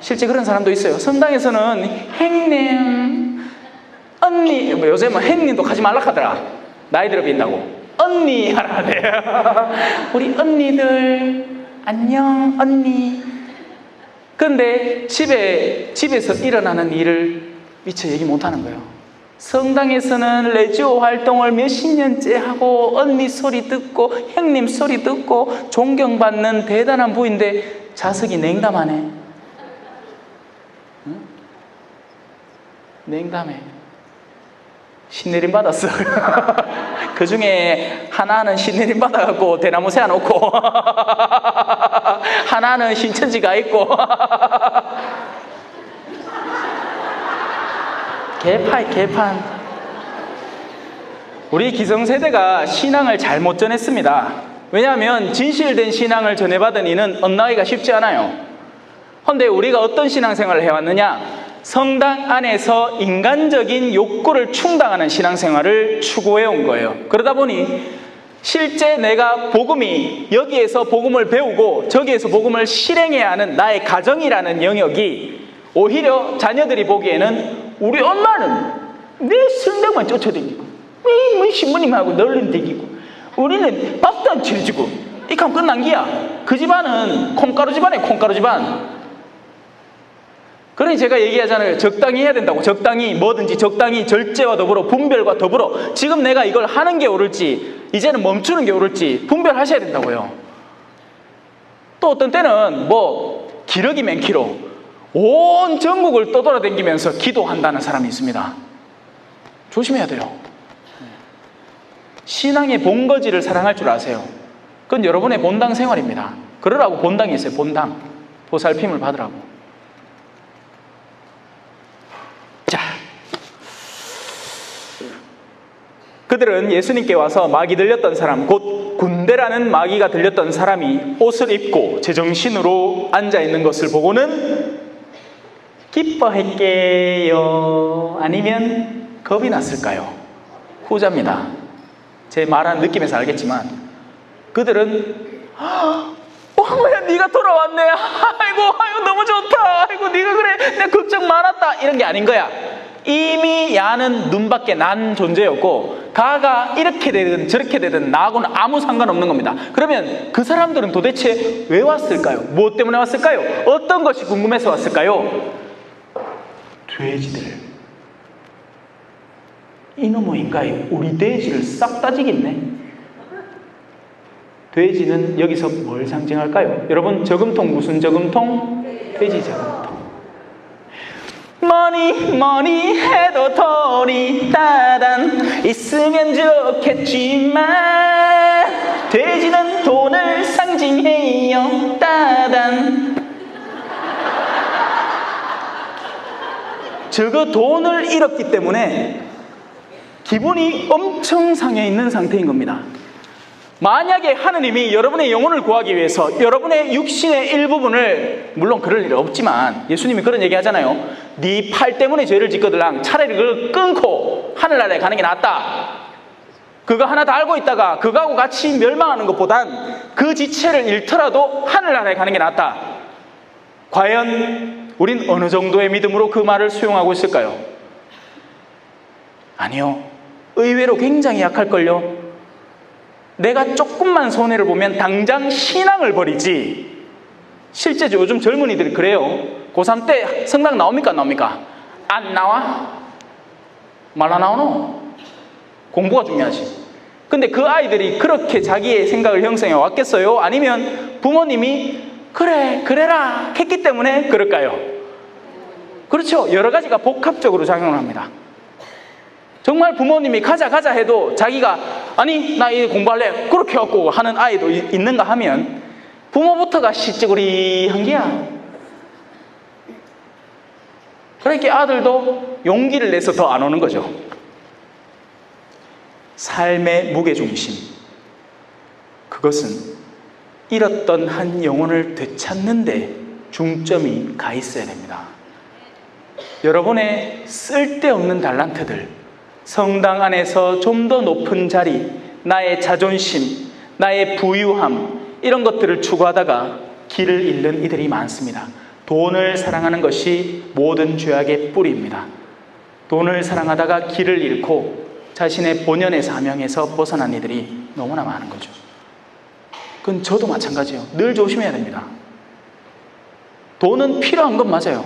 실제 그런 사람도 있어요. 성당에서는 행님, 언니, 요새 뭐 행님도 가지 말라 하더라. 나이 들어 빈다고. 언니 하라 돼요. 우리 언니들 안녕 언니. 그런데 집에서 일어나는 일을 미처 얘기 못하는 거예요. 성당에서는 레지오 활동을 몇십 년째 하고 언니 소리 듣고 형님 소리 듣고 존경받는 대단한 부인데 자석이 냉담하네. 응? 냉담해. 신내림 받았어. 그 중에 하나는 신내림 받아갖고 대나무 세워놓고 하나는 신천지 가 있고 개판. 우리 기성세대가 신앙을 잘못 전했습니다. 왜냐하면 진실된 신앙을 전해받은 이는 엇나기가 쉽지 않아요. 그런데 우리가 어떤 신앙생활을 해왔느냐? 성당 안에서 인간적인 욕구를 충당하는 신앙생활을 추구해 온 거예요. 그러다 보니 실제 내가 복음이 여기에서 복음을 배우고 저기에서 복음을 실행해야 하는 나의 가정이라는 영역이 오히려 자녀들이 보기에는 우리 엄마는 내 성당만 쫓아다니고 왜 신부님하고 널린 대기고 우리는 밥도 안 차려주고 이렇게 하면 끝난 기야. 그 집안은 콩가루 집안이에요. 콩가루 집안. 그러니 제가 얘기하잖아요. 적당히 해야 된다고. 적당히 뭐든지 적당히 절제와 더불어 분별과 더불어 지금 내가 이걸 하는 게 옳을지 이제는 멈추는 게 옳을지 분별하셔야 된다고요. 또 어떤 때는 뭐 기러기면 기로 온 전국을 떠돌아다니면서 기도한다는 사람이 있습니다. 조심해야 돼요. 신앙의 본거지를 사랑할 줄 아세요. 그건 여러분의 본당 생활입니다. 그러라고 본당이 있어요. 본당. 보살핌을 받으라고. 자, 그들은 예수님께 와서 마귀 들렸던 사람, 곧 군대라는 마귀가 들렸던 사람이 옷을 입고 제정신으로 앉아있는 것을 보고는 기뻐했게요? 아니면 겁이 났을까요? 후자입니다. 제 말하는 느낌에서 알겠지만 그들은 어머야, 네가 돌아왔네. 아이고 너무 좋다. 아이고 네가 그래, 내가 걱정 많았다. 이런 게 아닌 거야. 이미 야는 눈밖에 난 존재였고 가가 이렇게 되든 저렇게 되든 나하고는 아무 상관없는 겁니다. 그러면 그 사람들은 도대체 왜 왔을까요? 무엇 때문에 왔을까요? 어떤 것이 궁금해서 왔을까요? 돼지들, 이놈의 인간이 우리 돼지를 싹 따지겠네. 돼지는 여기서 뭘 상징할까요? 여러분, 저금통 무슨 저금통? 돼지 저금통. 뭐니 해도 돈이 따단 있으면 좋겠지만 돼지는 돈을 상징해요. 따단. 저거 돈을 잃었기 때문에 기분이 엄청 상해 있는 상태인 겁니다. 만약에 하느님이 여러분의 영혼을 구하기 위해서 여러분의 육신의 일부분을, 물론 그럴 일은 없지만 예수님이 그런 얘기 하잖아요. 네 팔 때문에 죄를 짓거들랑 차라리 그걸 끊고 하늘나라에 가는 게 낫다. 그거 하나 다 알고 있다가 그거하고 같이 멸망하는 것보단 그 지체를 잃더라도 하늘나라에 가는 게 낫다. 과연 우린 어느 정도의 믿음으로 그 말을 수용하고 있을까요? 아니요. 의외로 굉장히 약할걸요. 내가 조금만 손해를 보면 당장 신앙을 버리지. 실제 요즘 젊은이들이 그래요. 고3 때 성당 나옵니까? 안 나옵니까? 안 나와? 말 안 나오노? 공부가 중요하지. 근데 그 아이들이 그렇게 자기의 생각을 형성해 왔겠어요? 아니면 부모님이 그래라 했기 때문에 그럴까요? 그렇죠. 여러 가지가 복합적으로 작용을 합니다. 정말 부모님이 가자 해도 자기가 아니 나 이 공부할래 그렇게 해갖고 하는 아이도 있는가 하면 부모부터가 시찌구리한 게야. 그러니까 아들도 용기를 내서 더 안 오는 거죠. 삶의 무게중심, 그것은 잃었던 한 영혼을 되찾는데 중점이 가 있어야 됩니다. 여러분의 쓸데없는 달란트들, 성당 안에서 좀 더 높은 자리, 나의 자존심, 나의 부유함, 이런 것들을 추구하다가 길을 잃는 이들이 많습니다. 돈을 사랑하는 것이 모든 죄악의 뿌리입니다. 돈을 사랑하다가 길을 잃고 자신의 본연의 사명에서 벗어난 이들이 너무나 많은 거죠. 그건 저도 마찬가지예요. 늘 조심해야 됩니다. 돈은 필요한 건 맞아요.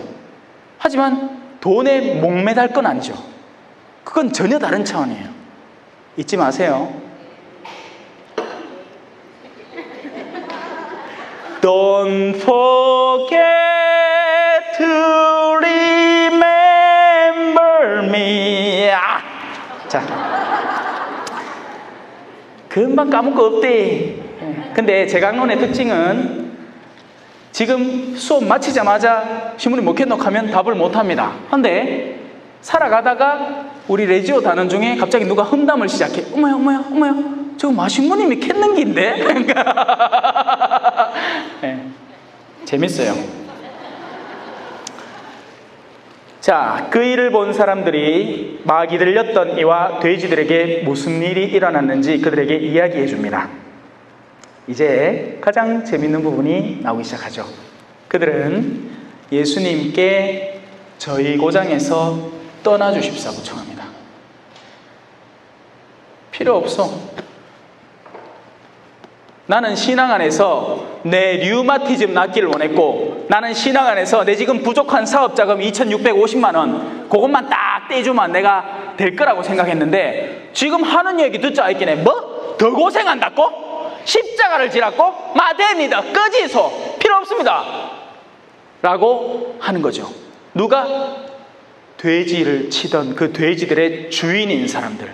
하지만 돈에 목매달 건 아니죠. 그건 전혀 다른 차원이에요. 잊지 마세요. Don't forget to remember me. 자, 금방 까먹을 거 없대. 근데 제 강론의 특징은 지금 수업 마치자마자 신부님 뭐 켰노 하면 답을 못합니다. 근데 살아가다가 우리 레지오 단원 중에 갑자기 누가 험담을 시작해. 어머야 저거 마신부님이 켰는 긴데? 네, 재밌어요. 자, 그 일을 본 사람들이 마귀 들렸던 이와 돼지들에게 무슨 일이 일어났는지 그들에게 이야기해 줍니다. 이제 가장 재밌는 부분이 나오기 시작하죠. 그들은 예수님께 저희 고장에서 떠나주십사고 청합니다. 필요 없어. 나는 신앙 안에서 내 류마티즘 낫기를 원했고, 나는 신앙 안에서 내 지금 부족한 사업자금 2,650만 원 그것만 딱 떼주면 내가 될 거라고 생각했는데, 지금 하는 얘기 듣자 있겠네. 뭐? 더 고생한다고? 십자가를 지라고? 마됩니다. 꺼지소. 필요 없습니다. 라고 하는 거죠. 누가? 돼지를 치던 그 돼지들의 주인인 사람들,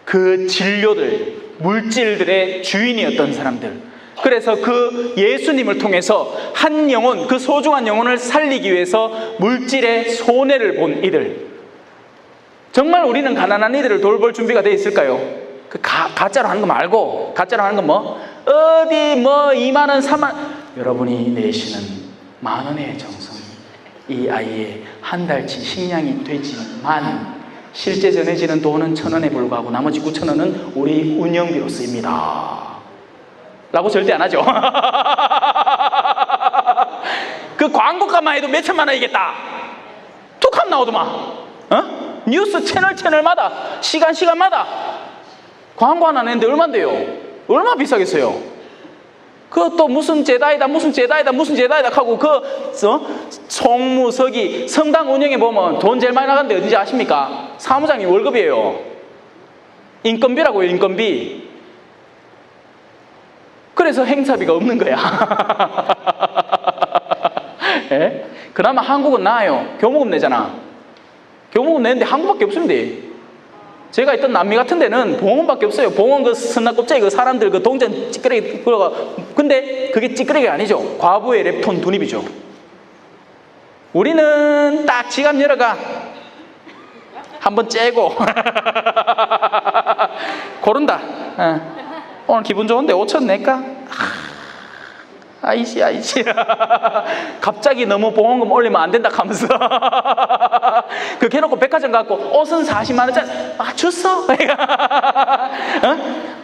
그 진료들, 물질들의 주인이었던 사람들. 그래서 그 예수님을 통해서 한 영혼, 그 소중한 영혼을 살리기 위해서 물질의 손해를 본 이들. 정말 우리는 가난한 이들을 돌볼 준비가 되어 있을까요? 그 가짜로 하는 거 말고, 가짜로 하는 건 뭐? 어디 뭐 2만 원, 3만, 여러분이 내시는 10,000원의 정성, 이 아이의 한 달치 식량이 되지만 실제 전해지는 돈은 1,000원에 불과하고 나머지 9,000원은 우리 운영비로 쓰입니다. 라고 절대 안 하죠. 그 광고값만 해도 몇 천만 원이겠다. 툭하면 나오더만. 뉴스 채널마다 시간마다 광고 하나 내는데 얼마인데요? 얼마 비싸겠어요? 그것도 무슨 제다이다 하고 총무서기 성당 운영에 보면 돈 제일 많이 나가는데 어딘지 아십니까? 사무장님 월급이에요. 인건비라고요, 인건비. 그래서 행사비가 없는 거야. 예? 그나마 한국은 나아요. 교무금 내잖아. 교무금 내는데 한국밖에 없습니다. 제가 있던 남미 같은 데는 봉원밖에 없어요. 봉원 그 스나껍데기 그 사람들 그 동전 찌끄레기 그러가. 근데 그게 찌끄레기가 아니죠. 과부의 랩톤 dun입이죠. 우리는 딱 지갑 열어가 한번 째고 고른다. 오늘 기분 좋은데 5천 낼까? 아이씨 갑자기 너무 보험금 올리면 안 된다 하면서 그렇게 해놓고 백화점 갖고 옷은 40만 원짜리 줬어?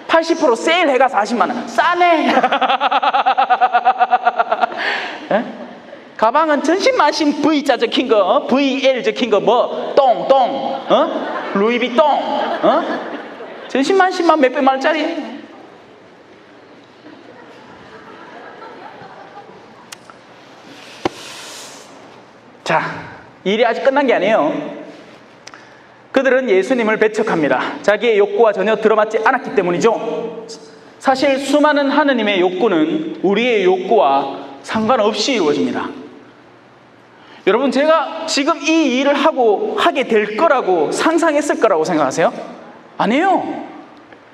80% 세일 해가 40만 원 싸네. 가방은 전신만신 V자 적힌 거 VL 적힌 거 뭐 똥 루이비똥 전신만신만 몇백만 원짜리. 자, 일이 아직 끝난 게 아니에요. 그들은 예수님을 배척합니다. 자기의 욕구와 전혀 들어맞지 않았기 때문이죠. 사실 수많은 하느님의 욕구는 우리의 욕구와 상관없이 이루어집니다. 여러분, 제가 지금 이 일을 하게 될 거라고 상상했을 거라고 생각하세요? 아니에요.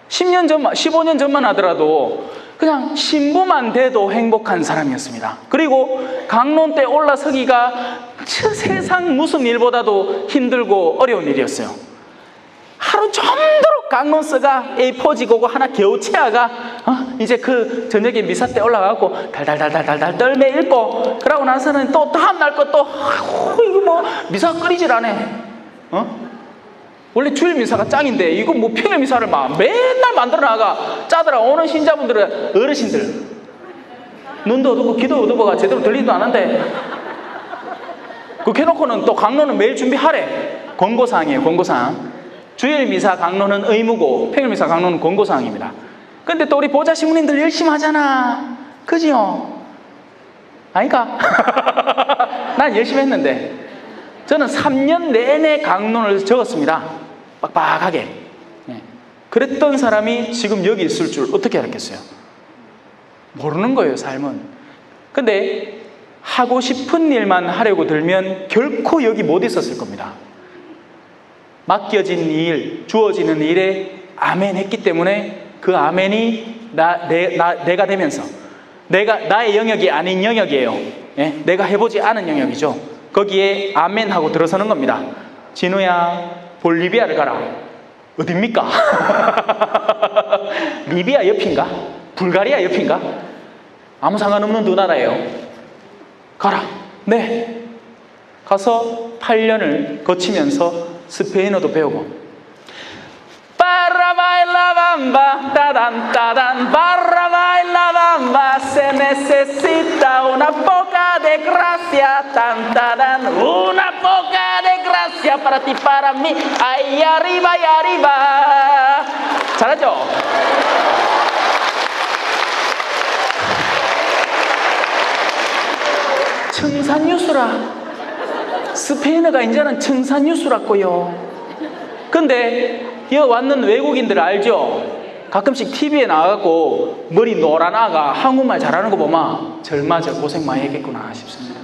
10년 전만, 15년 전만 하더라도 그냥 신부만 돼도 행복한 사람이었습니다. 그리고 강론 때 올라서기가 세상 무슨 일보다도 힘들고 어려운 일이었어요. 하루 종도록 강론 써가 A4 지고고 하나 겨우 채아가 이제 그 저녁에 미사 때 올라가고 달달달달달 떨매 읽고 그러고 나서는 또 다음날 것도 이거 뭐 미사 끓이질 않아. 원래 주일 미사가 짱인데 이거 뭐 평일 미사를 막 맨날 만들어 나가. 짜더라. 오는 신자분들은 어르신들 눈도 어둡고 귀도 어두워가 제대로 들리지도 않은데 그렇게 해놓고는 또 강론은 매일 준비하래. 권고사항이에요. 권고사항. 주일 미사 강론은 의무고 평일 미사 강론은 권고사항입니다. 근데 또 우리 보좌 신부님들 열심히 하잖아. 그지요? 아니까? 난 열심히 했는데 저는 3년 내내 강론을 적었습니다. 빡빡하게. 그랬던 사람이 지금 여기 있을 줄 어떻게 알았겠어요? 모르는 거예요, 삶은. 근데 하고 싶은 일만 하려고 들면 결코 여기 못 있었을 겁니다. 맡겨진 일, 주어지는 일에 아멘 했기 때문에 그 아멘이 내가 되면서 나의 영역이 아닌 영역이에요. 내가 해보지 않은 영역이죠. 거기에 아멘 하고 들어서는 겁니다. 진우야, 볼리비아를 가라. 어딥니까? 리비아 옆인가? 불가리아 옆인가? 아무 상관없는 두 나라예요. 가라. 네. 가서 8년을 거치면서 스페인어도 배우고 Para bailar bamba, tadan tadan, para bailar bamba, se necesita una poca de gracia, tan tadan, una poca de gracia para ti, para mí, ahí arriba, ahí arriba. 잘하죠? 청산유수라. 스페인어가 이제는 청산유수라고요. 근데 여기 왔는 외국인들 알죠? 가끔씩 TV에 나가고 머리 노란 아가 한국말 잘하는 거 보면 젊어져 고생 많이 했겠구나 싶습니다.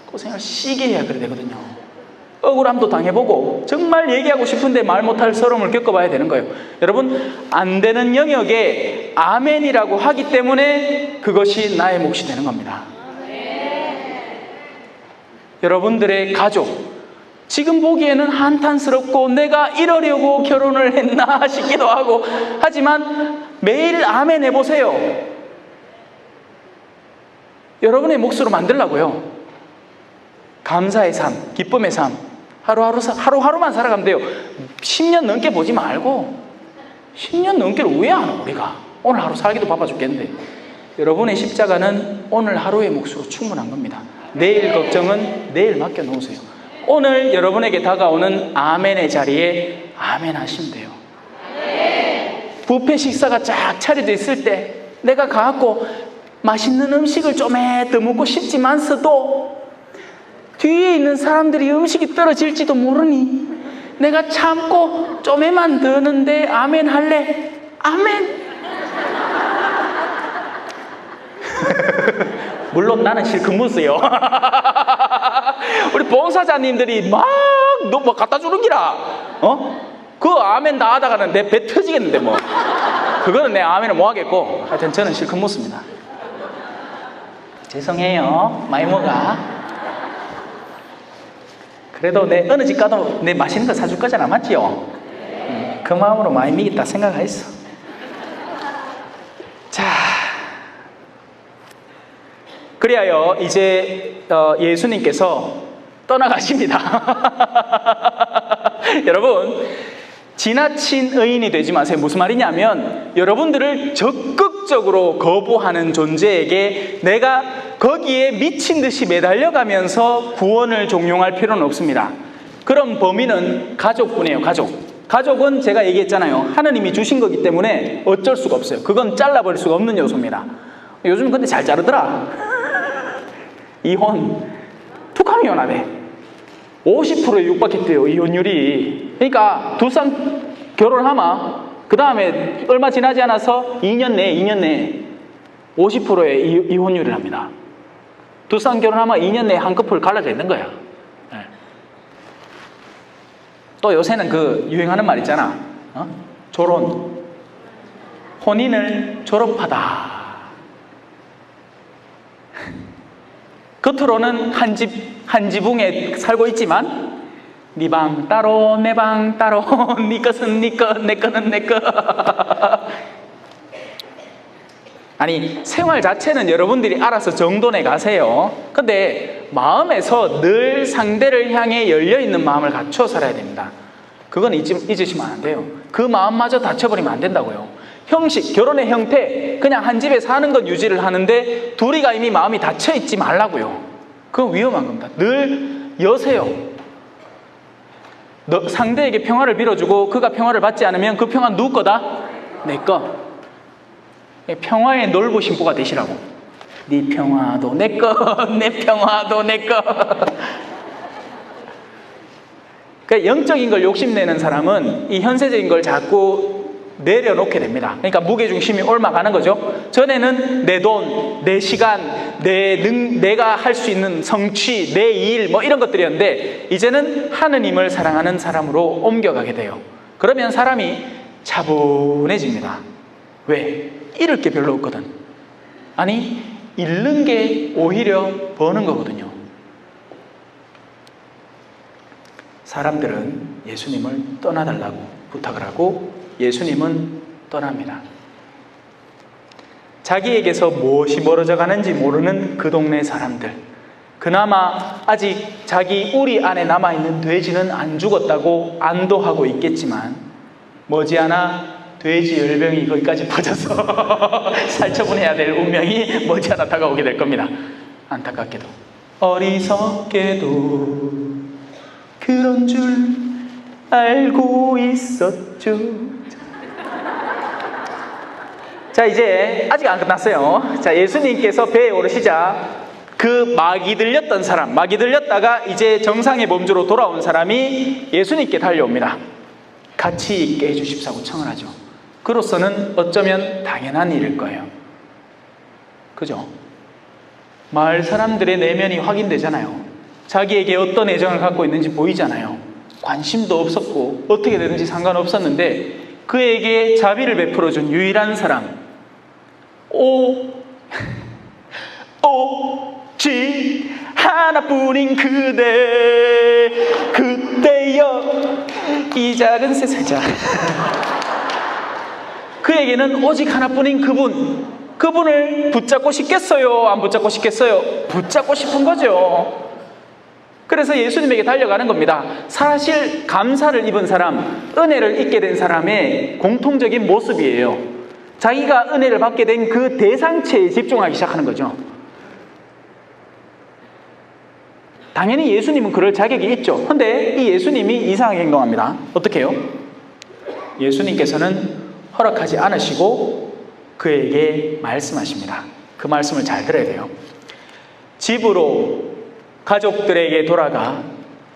고생을 시게 해야 그래 되거든요. 억울함도 당해보고 정말 얘기하고 싶은데 말 못할 서러움을 겪어봐야 되는 거예요. 여러분, 안 되는 영역에 아멘이라고 하기 때문에 그것이 나의 몫이 되는 겁니다. 여러분들의 가족, 지금 보기에는 한탄스럽고 내가 이러려고 결혼을 했나 싶기도 하고 하지만 매일 아멘 해보세요. 여러분의 몫으로 만들라고요. 감사의 삶, 기쁨의 삶, 하루하루만 살아가면 돼요. 10년 넘게 보지 말고 10년 넘게를 왜 하나 우리가? 오늘 하루 살기도 바빠 죽겠는데 여러분의 십자가는 오늘 하루의 몫으로 충분한 겁니다. 내일 걱정은 내일 맡겨놓으세요. 오늘 여러분에게 다가오는 아멘의 자리에 아멘 하시면 돼요. 뷔페 식사가 쫙 차려져 있을 때 내가 가갖고 맛있는 음식을 좀에 더 먹고 싶지만서도 뒤에 있는 사람들이 음식이 떨어질지도 모르니 내가 참고 좀에만 더는데 아멘 할래? 아멘. 물론 나는 실컷 묻어요. 우리 봉사자님들이 막 너 뭐 갖다 주는 기라. 그 아멘 다 하다가는 내 배 터지겠는데 뭐. 그거는 내 아멘을 못 하겠고 하여튼 저는 실컷 묻습니다. 죄송해요. 많이 먹어. 그래도 내 어느 집 가도 내 맛있는 거 사줄 거잖아. 맞지요? 그 마음으로 많이 미겠다 생각했어. 자, 그리하여 이제 예수님께서 떠나가십니다. 여러분, 지나친 의인이 되지 마세요. 무슨 말이냐면 여러분들을 적극적으로 거부하는 존재에게 내가 거기에 미친 듯이 매달려가면서 구원을 종용할 필요는 없습니다. 그럼 범인은 가족뿐이에요. 가족은 제가 얘기했잖아요. 하느님이 주신 거기 때문에 어쩔 수가 없어요. 그건 잘라버릴 수가 없는 요소입니다. 요즘 근데 잘 자르더라. 이혼 툭 하면 이혼하대. 50%에 육박했대요, 이혼율이. 그러니까 두 쌍 결혼하면 그 다음에 얼마 지나지 않아서 2년 내에 50%의 이혼율이랍니다. 두 쌍 결혼하면 2년 내에 한 커플 갈라져 있는 거야. 네. 또 요새는 그 유행하는 말 있잖아. 졸혼, 혼인을 졸업하다. 겉으로는 한 지붕에 살고 있지만 네 방 따로 내 방 따로 네 것은 네 것, 내 거는 내 것. 아니 생활 자체는 여러분들이 알아서 정돈해 가세요. 근데 마음에서 늘 상대를 향해 열려있는 마음을 갖춰 살아야 됩니다. 그건 잊으시면 안 돼요. 그 마음마저 닫혀버리면 안 된다고요. 형식, 결혼의 형태, 그냥 한 집에 사는 건 유지를 하는데 둘이가 이미 마음이 닫혀있지 말라고요. 그건 위험한 겁니다. 늘 여세요. 상대에게 평화를 빌어주고 그가 평화를 받지 않으면 그 평화 누구 거다? 내 거. 평화의 놀부 신부가 되시라고. 네 평화도 내 거, 내 평화도 내 거. 그러니까 영적인 걸 욕심내는 사람은 이 현세적인 걸 자꾸 내려놓게 됩니다. 그러니까 무게중심이 옮아가는 거죠. 전에는 내 돈, 내 시간, 내가 할 수 있는 성취, 내 일 뭐 이런 것들이었는데 이제는 하느님을 사랑하는 사람으로 옮겨가게 돼요. 그러면 사람이 차분해집니다. 왜? 잃을 게 별로 없거든. 아니, 잃는 게 오히려 버는 거거든요. 사람들은 예수님을 떠나달라고 부탁을 하고 예수님은 떠납니다. 자기에게서 무엇이 멀어져 가는지 모르는 그 동네 사람들, 그나마 아직 자기 우리 안에 남아있는 돼지는 안 죽었다고 안도하고 있겠지만 머지않아 돼지 열병이 거기까지 퍼져서 살처분해야 될 운명이 머지않아 다가오게 될 겁니다. 안타깝게도 어리석게도 그런 줄 알고 있었죠. 자, 이제 아직 안 끝났어요. 자, 예수님께서 배에 오르시자 그 마귀 들렸던 사람, 마귀 들렸다가 이제 정상의 범주로 돌아온 사람이 예수님께 달려옵니다. 같이 있게 해주십사고 청을 하죠. 그로서는 어쩌면 당연한 일일 거예요. 그죠? 마을 사람들의 내면이 확인되잖아요. 자기에게 어떤 애정을 갖고 있는지 보이잖아요. 관심도 없었고 어떻게 되든지 상관없었는데 그에게 자비를 베풀어준 유일한 사람, 오직 하나뿐인 그대, 그대여 이 작은 세상. 그에게는 오직 하나뿐인 그분을 붙잡고 싶겠어요? 안 붙잡고 싶겠어요? 붙잡고 싶은 거죠. 그래서 예수님에게 달려가는 겁니다. 사실 감사를 입은 사람, 은혜를 입게 된 사람의 공통적인 모습이에요. 자기가 은혜를 받게 된 그 대상체에 집중하기 시작하는 거죠. 당연히 예수님은 그럴 자격이 있죠. 그런데 이 예수님이 이상하게 행동합니다. 어떻게 해요? 예수님께서는 허락하지 않으시고 그에게 말씀하십니다. 그 말씀을 잘 들어야 돼요. 집으로 가족들에게 돌아가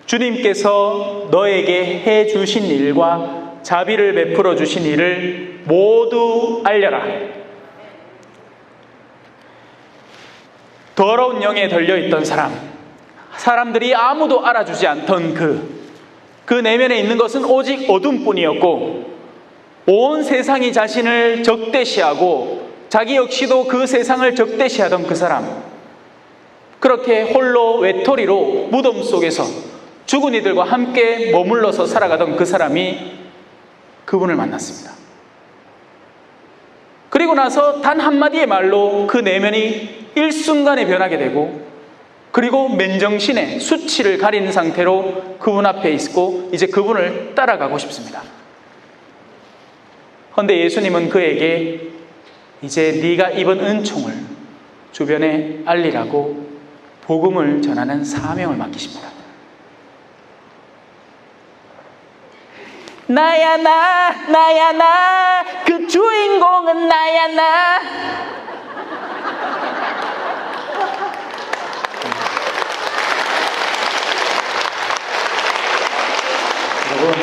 주님께서 너에게 해 주신 일과 자비를 베풀어 주신 일을 모두 알려라. 더러운 영에 들려있던 사람들이 아무도 알아주지 않던 그 내면에 있는 것은 오직 어둠뿐이었고, 온 세상이 자신을 적대시하고 자기 역시도 그 세상을 적대시하던 그 사람, 그렇게 홀로 외톨이로 무덤 속에서 죽은 이들과 함께 머물러서 살아가던 그 사람이 그분을 만났습니다. 그리고 나서 단 한마디의 말로 그 내면이 일순간에 변하게 되고, 그리고 맨정신에 수치를 가린 상태로 그분 앞에 있고 이제 그분을 따라가고 싶습니다. 그런데 예수님은 그에게 이제 네가 입은 은총을 주변에 알리라고 복음을 전하는 사명을 맡기십니다. 나야 나 그 주인공은 나야 나. 여러분,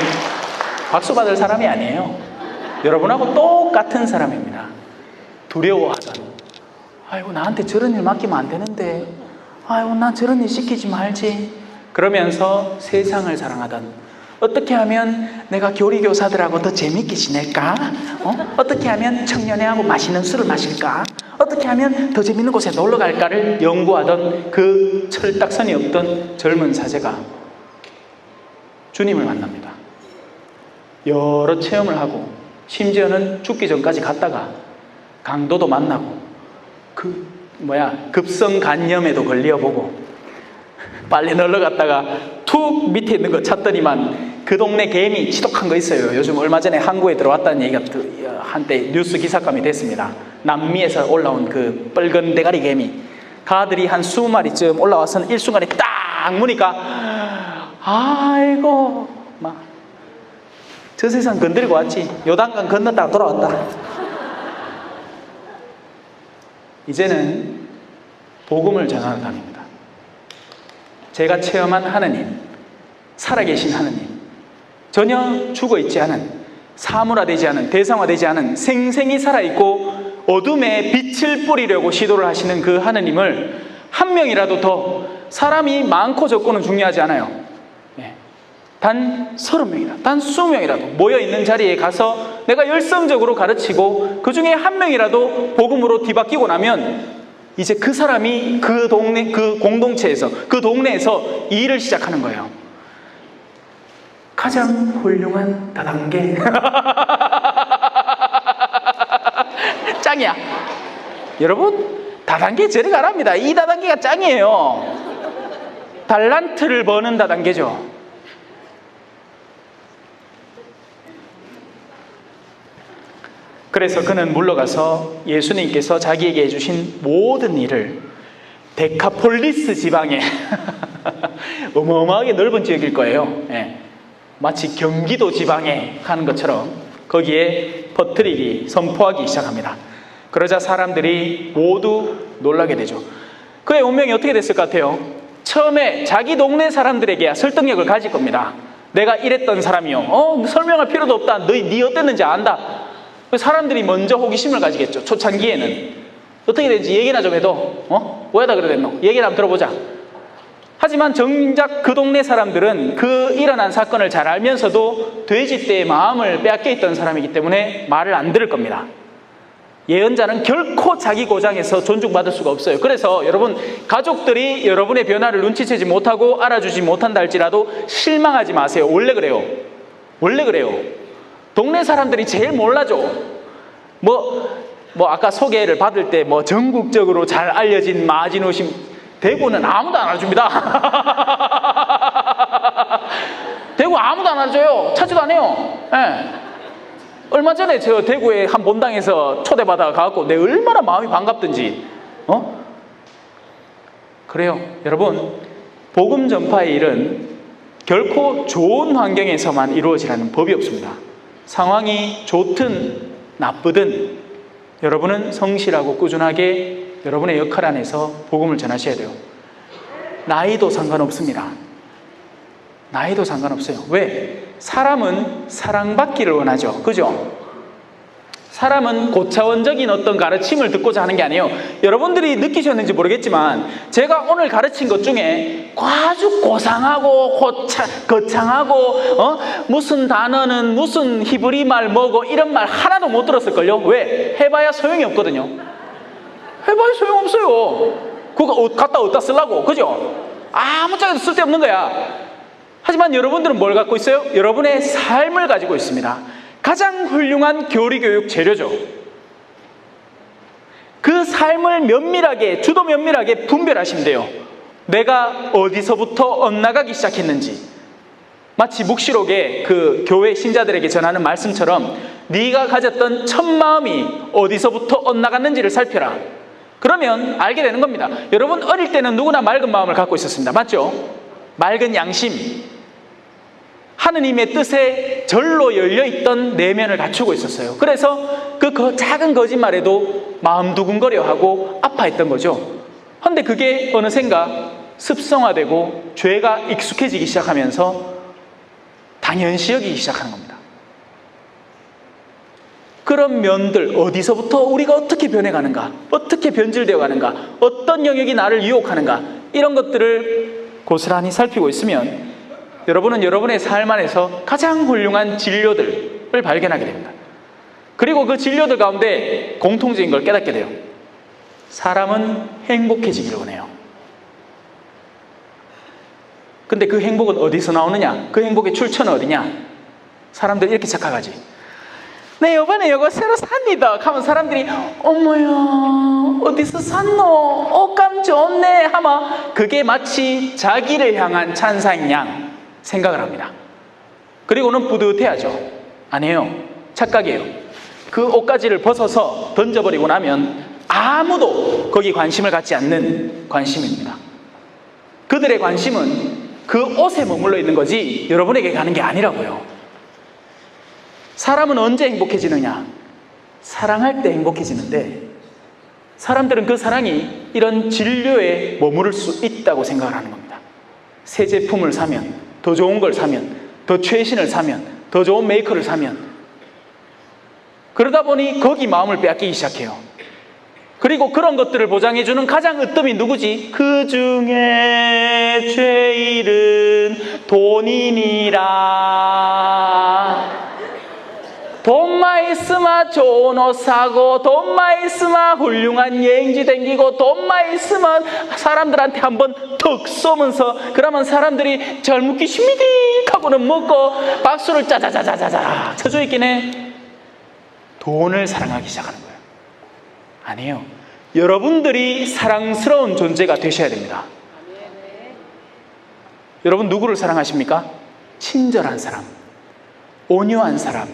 박수 받을 사람이 아니에요. 여러분하고 똑같은 사람입니다. 두려워하던, 아이고 나한테 저런 일 맡기면 안 되는데, 아이고 난 저런 일 시키지 말지, 그러면서 세상을 사랑하던, 어떻게 하면 내가 교리교사들하고 더 재밌게 지낼까? 어떻게 하면 청년회하고 맛있는 술을 마실까? 어떻게 하면 더 재밌는 곳에 놀러 갈까를 연구하던 그 철딱선이 없던 젊은 사제가 주님을 만납니다. 여러 체험을 하고 심지어는 죽기 전까지 갔다가 강도도 만나고 급성간염에도 걸려보고 빨리 놀러 갔다가 툭 밑에 있는 거 찾더니만 그 동네 개미 지독한 거 있어요. 요즘 얼마 전에 항구에 들어왔다는 얘기가 한때 뉴스 기사감이 됐습니다. 남미에서 올라온 그 빨간 대가리 개미, 가들이 한 20마리쯤 올라와서는 일순간에 딱 무니까 아이고 막 저 세상 건드리고 왔지. 요단강 건넜다가 돌아왔다. 이제는 복음을 전하는 당입니다. 제가 체험한 하느님, 살아계신 하느님, 전혀 죽어있지 않은, 사물화되지 않은, 대상화되지 않은, 생생히 살아있고 어둠에 빛을 뿌리려고 시도를 하시는 그 하느님을 한 명이라도 더, 사람이 많고 적고는 중요하지 않아요. 단 30명이라도, 단 20명이라도 모여있는 자리에 가서 내가 열성적으로 가르치고 그 중에 한 명이라도 복음으로 뒤바뀌고 나면 이제 그 사람이 그 동네, 그 공동체에서, 그 동네에서 일을 시작하는 거예요. 가장 훌륭한 다단계. 짱이야. 여러분, 다단계 저리 가랍니다. 이 다단계가 짱이에요. 달란트를 버는 다단계죠. 그래서 그는 물러가서 예수님께서 자기에게 해주신 모든 일을 데카폴리스 지방에 어마어마하게 넓은 지역일 거예요. 마치 경기도 지방에 가는 것처럼 거기에 퍼뜨리기, 선포하기 시작합니다. 그러자 사람들이 모두 놀라게 되죠. 그의 운명이 어떻게 됐을 것 같아요? 처음에 자기 동네 사람들에게야 설득력을 가질 겁니다. 내가 이랬던 사람이요. 설명할 필요도 없다. 네 어땠는지 안다. 사람들이 먼저 호기심을 가지겠죠. 초창기에는 어떻게 된지 얘기나 좀 해도 왜다 그래 됐노? 얘기를 한번 들어보자. 하지만 정작 그 동네 사람들은 그 일어난 사건을 잘 알면서도 돼지떼의 마음을 빼앗겨 있던 사람이기 때문에 말을 안 들을 겁니다. 예언자는 결코 자기 고장에서 존중받을 수가 없어요. 그래서 여러분, 가족들이 여러분의 변화를 눈치채지 못하고 알아주지 못한다 할지라도 실망하지 마세요. 원래 그래요. 원래 그래요. 동네 사람들이 제일 몰라줘. 아까 소개를 받을 때 전국적으로 잘 알려진 마지노심, 대구는 아무도 안 알아줍니다. 대구 아무도 안 알아줘요. 찾지도 안 해요. 얼마 전에 저 대구에 한 본당에서 초대받아 가갖고 내 얼마나 마음이 반갑든지. 그래요. 여러분, 복음 전파의 일은 결코 좋은 환경에서만 이루어지라는 법이 없습니다. 상황이 좋든 나쁘든 여러분은 성실하고 꾸준하게 여러분의 역할 안에서 복음을 전하셔야 돼요. 나이도 상관없습니다. 나이도 상관없어요. 왜? 사람은 사랑받기를 원하죠. 그죠? 사람은 고차원적인 어떤 가르침을 듣고자 하는 게 아니에요. 여러분들이 느끼셨는지 모르겠지만 제가 오늘 가르친 것 중에 아주 고상하고 거창하고 무슨 단어는 무슨 히브리 말 뭐고 이런 말 하나도 못 들었을걸요. 왜? 해봐야 소용이 없거든요. 해봐야 소용없어요. 그거 갖다 어디다 쓰려고. 그죠? 아무짝에도 쓸데없는 거야. 하지만 여러분들은 뭘 갖고 있어요? 여러분의 삶을 가지고 있습니다. 가장 훌륭한 교리교육 재료죠. 그 삶을 면밀하게, 주도 면밀하게 분별하시면 돼요. 내가 어디서부터 엇나가기 시작했는지. 마치 묵시록에 그 교회 신자들에게 전하는 말씀처럼 네가 가졌던 첫 마음이 어디서부터 엇나갔는지를 살펴라. 그러면 알게 되는 겁니다. 여러분, 어릴 때는 누구나 맑은 마음을 갖고 있었습니다. 맞죠? 맑은 양심, 하느님의 뜻에 절로 열려있던 내면을 갖추고 있었어요. 그래서 그 작은 거짓말에도 마음 두근거려하고 아파했던 거죠. 그런데 그게 어느샌가 습성화되고 죄가 익숙해지기 시작하면서 당연시 여기기 시작하는 겁니다. 그런 면들, 어디서부터 우리가 어떻게 변해가는가, 어떻게 변질되어 가는가, 어떤 영역이 나를 유혹하는가, 이런 것들을 고스란히 살피고 있으면 여러분은 여러분의 삶 안에서 가장 훌륭한 진료들을 발견하게 됩니다. 그리고 그 진료들 가운데 공통적인 걸 깨닫게 돼요. 사람은 행복해지기를 원해요. 근데 그 행복은 어디서 나오느냐? 그 행복의 출처는 어디냐? 사람들 이렇게 착각하지. 네, 이번에 이거 새로 삽니다 하면 사람들이 어머야 어디서 샀노? 옷감 좋네 하면 그게 마치 자기를 향한 찬사인 양 생각을 합니다. 그리고는 뿌듯해하죠. 아니에요. 착각이에요. 그 옷가지를 벗어서 던져버리고 나면 아무도 거기 관심을 갖지 않는 관심입니다. 그들의 관심은 그 옷에 머물러 있는 거지 여러분에게 가는 게 아니라고요. 사람은 언제 행복해지느냐? 사랑할 때 행복해지는데 사람들은 그 사랑이 이런 진료에 머무를 수 있다고 생각을 하는 겁니다. 새 제품을 사면, 더 좋은 걸 사면, 더 최신을 사면, 더 좋은 메이커를 사면 그러다 보니 거기 마음을 빼앗기기 시작해요. 그리고 그런 것들을 보장해주는 가장 으뜸이 누구지? 그 중에 제일은 돈이니라. 돈만 있으면 좋은 옷 사고 돈만 있으면 훌륭한 여행지 다니고 돈만 있으면 사람들한테 한번 턱 쏘면서 그러면 사람들이 잘 먹기십니다 하고는 먹고 박수를 짜자자자자자 쳐줘 있긴 해. 돈을 사랑하기 시작하는 거예요. 아니에요. 여러분들이 사랑스러운 존재가 되셔야 됩니다. 여러분 누구를 사랑하십니까? 친절한 사람, 온유한 사람,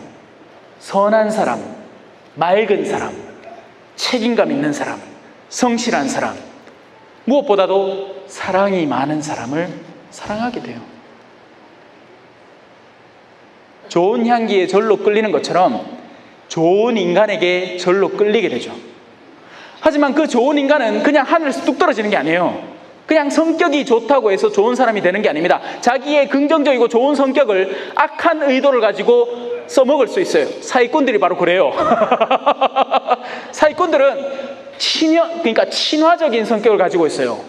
선한 사람, 맑은 사람, 책임감 있는 사람, 성실한 사람, 무엇보다도 사랑이 많은 사람을 사랑하게 돼요. 좋은 향기에 절로 끌리는 것처럼 좋은 인간에게 절로 끌리게 되죠. 하지만 그 좋은 인간은 그냥 하늘에서 뚝 떨어지는 게 아니에요. 그냥 성격이 좋다고 해서 좋은 사람이 되는 게 아닙니다. 자기의 긍정적이고 좋은 성격을 악한 의도를 가지고 써먹을 수 있어요. 사기꾼들이 바로 그래요. 사기꾼들은 그러니까 친화적인 성격을 가지고 있어요.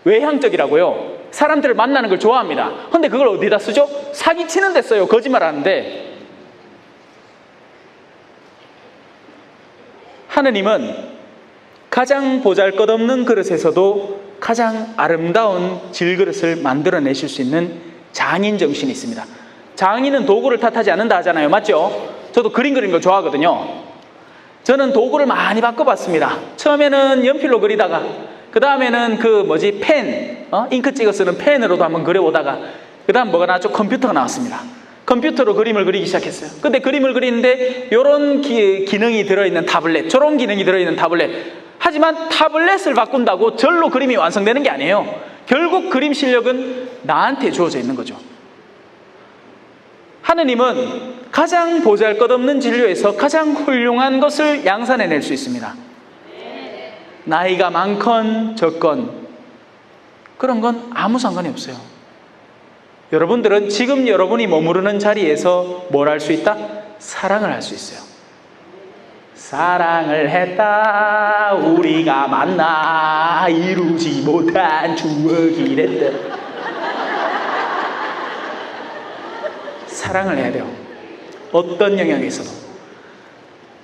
외향적이라고요. 사람들을 만나는 걸 좋아합니다. 그런데 그걸 어디다 쓰죠? 사기치는 데 써요. 거짓말 하는데. 하느님은 가장 보잘것없는 그릇에서도 가장 아름다운 질그릇을 만들어내실 수 있는 장인 정신이 있습니다. 장인은 도구를 탓하지 않는다 하잖아요. 맞죠? 저도 그림 그리는 걸 좋아하거든요. 저는 도구를 많이 바꿔봤습니다. 처음에는 연필로 그리다가 그 다음에는 펜, 잉크 찍어 쓰는 펜으로도 한번 그려보다가 그 다음 뭐가 나왔죠? 컴퓨터가 나왔습니다. 컴퓨터로 그림을 그리기 시작했어요. 근데 그림을 그리는데 이런 기능이 들어있는 타블렛, 저런 기능이 들어있는 타블렛. 하지만 타블렛을 바꾼다고 절로 그림이 완성되는 게 아니에요. 결국 그림 실력은 나한테 주어져 있는 거죠. 하느님은 가장 보잘것없는 진료에서 가장 훌륭한 것을 양산해낼 수 있습니다. 나이가 많건 적건 그런 건 아무 상관이 없어요. 여러분들은 지금 여러분이 머무르는 자리에서 뭘 할 수 있다? 사랑을 할 수 있어요. 사랑을 했다 우리가 만나 이루지 못한 추억이 됐다. 사랑을 해야 돼요. 어떤 영역에서도.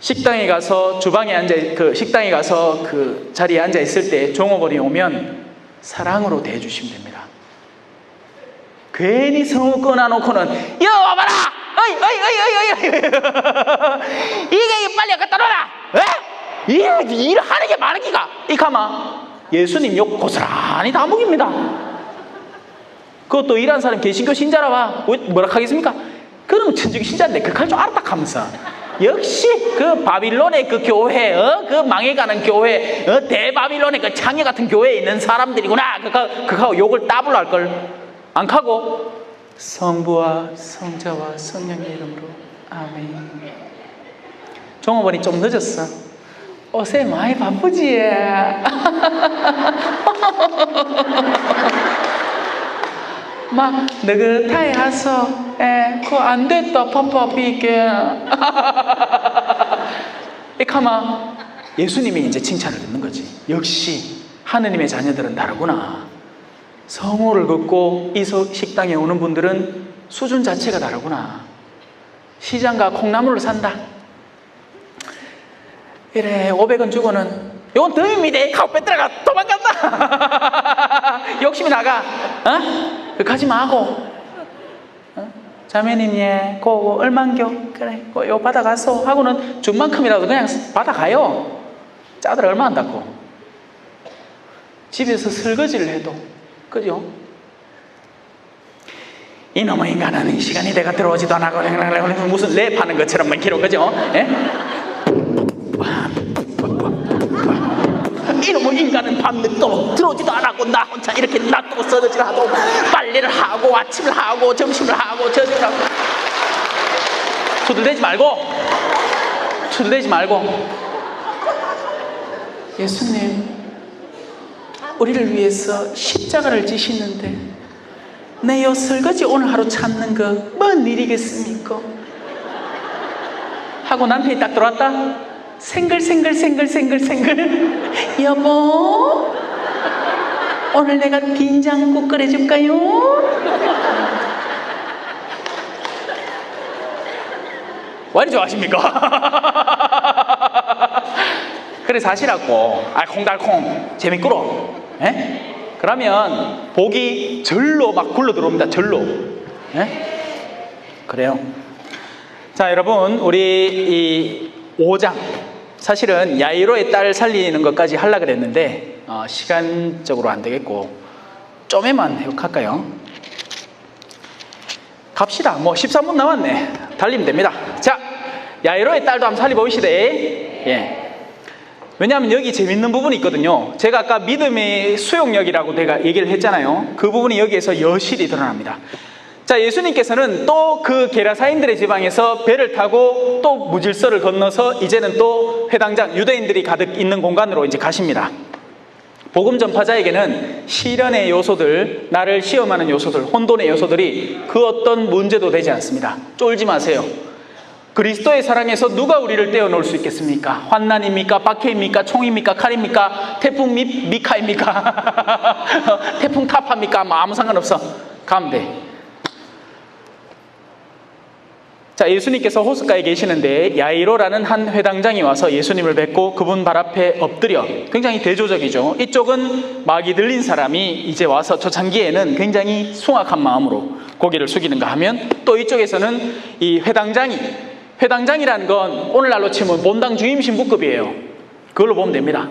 식당에 가서 식당에 가서 그 자리에 앉아 있을 때 종업원이 오면 사랑으로 대해주시면 됩니다. 괜히 성우 꺼놔놓고는 여 와봐라! 어이 이게 빨리 갖다 놔라! 왜? 일을 하는 게 많은 기가 이 가마 예수님 욕 고스란히 다 먹입니다. 그것도 일하는 사람 개신교 신자라 봐. 뭐라 하겠습니까? 그럼 천주교 신자인데 그할 줄 알았다 하면서 역시 그 바빌론의 그 교회 그 망해가는 교회 대바빌론의 그 창녀 같은 교회에 있는 사람들이구나. 그거 욕을 따블로 할걸. 안 하고 성부와 성자와 성령의 이름으로 아멘. 종업원이 좀 늦었어. 옷에 많이 바쁘지. 막 느긋하게 하서 그거 안 됐다 팝팝이게. 이카마 예수님이 이제 칭찬을 듣는 거지. 역시 하느님의 자녀들은 다르구나. 성호를 걷고 이 식당에 오는 분들은 수준 자체가 다르구나. 시장가 콩나물을 산다. 이래 500원 주고는 이건 덤입니다 하고 빼들어가 도망간다. 욕심이 나가. 그까지 마고 자매님 그거 얼만겨? 그래 요 받아가서 하고는 준 만큼이라도 그냥 받아가요. 짜들 얼마 한다고. 집에서 설거지를 해도 그죠? 이놈의 인간은 이 시간이 내가 들어오지도 않고 무슨 랩하는 것처럼 많기로 그죠? 이놈의 인간은 밤늦도록 들어오지도 않고 나 혼자 이렇게 놔두고 설거지를 하고 빨래를 하고 아침을 하고 점심을 하고 저녁을 하고. 투들대지 말고 예수님 우리를 위해서 십자가를 지시는데 내 요 설거지 오늘 하루 참는 거 뭔 일이겠습니까? 하고 남편이 딱 들어왔다. 생글 여보 오늘 내가 된장국 끓여줄까요? 왜 이리 좋아하십니까? 그래 사시라고. 콩달콩 재밌구로. 그러면 복이 절로 막 굴러 들어옵니다. 절로. 그래요. 자 여러분 우리 이 5장 사실은 야이로의 딸 살리는 것까지 하려고 그랬는데 시간적으로 안 되겠고 좀에만 할까요? 갑시다. 뭐 13분 남았네. 달리면 됩니다. 자 야이로의 딸도 한번 살려보시대. 왜냐하면 여기 재밌는 부분이 있거든요. 제가 아까 믿음의 수용력이라고 내가 얘기를 했잖아요. 그 부분이 여기에서 여실히 드러납니다. 자 예수님께서는 또 그 게라사인들의 지방에서 배를 타고 또 무질서를 건너서 이제는 또 회당장 유대인들이 가득 있는 공간으로 이제 가십니다. 복음 전파자에게는 시련의 요소들, 나를 시험하는 요소들, 혼돈의 요소들이 그 어떤 문제도 되지 않습니다. 쫄지 마세요. 그리스도의 사랑에서 누가 우리를 떼어놓을 수 있겠습니까? 환난입니까? 박해입니까? 총입니까? 칼입니까? 태풍 미카입니까? 태풍 타파입니까? 뭐 아무 상관없어. 가면 돼. 자 예수님께서 호숫가에 계시는데 야이로라는 한 회당장이 와서 예수님을 뵙고 그분 발 앞에 엎드려. 굉장히 대조적이죠. 이쪽은 마귀 들린 사람이 이제 와서 초창기에는 굉장히 숭악한 마음으로 고개를 숙이는가 하면 또 이쪽에서는 이 회당장이라는 건 오늘날로 치면 본당 주임 신부급이에요. 그걸로 보면 됩니다.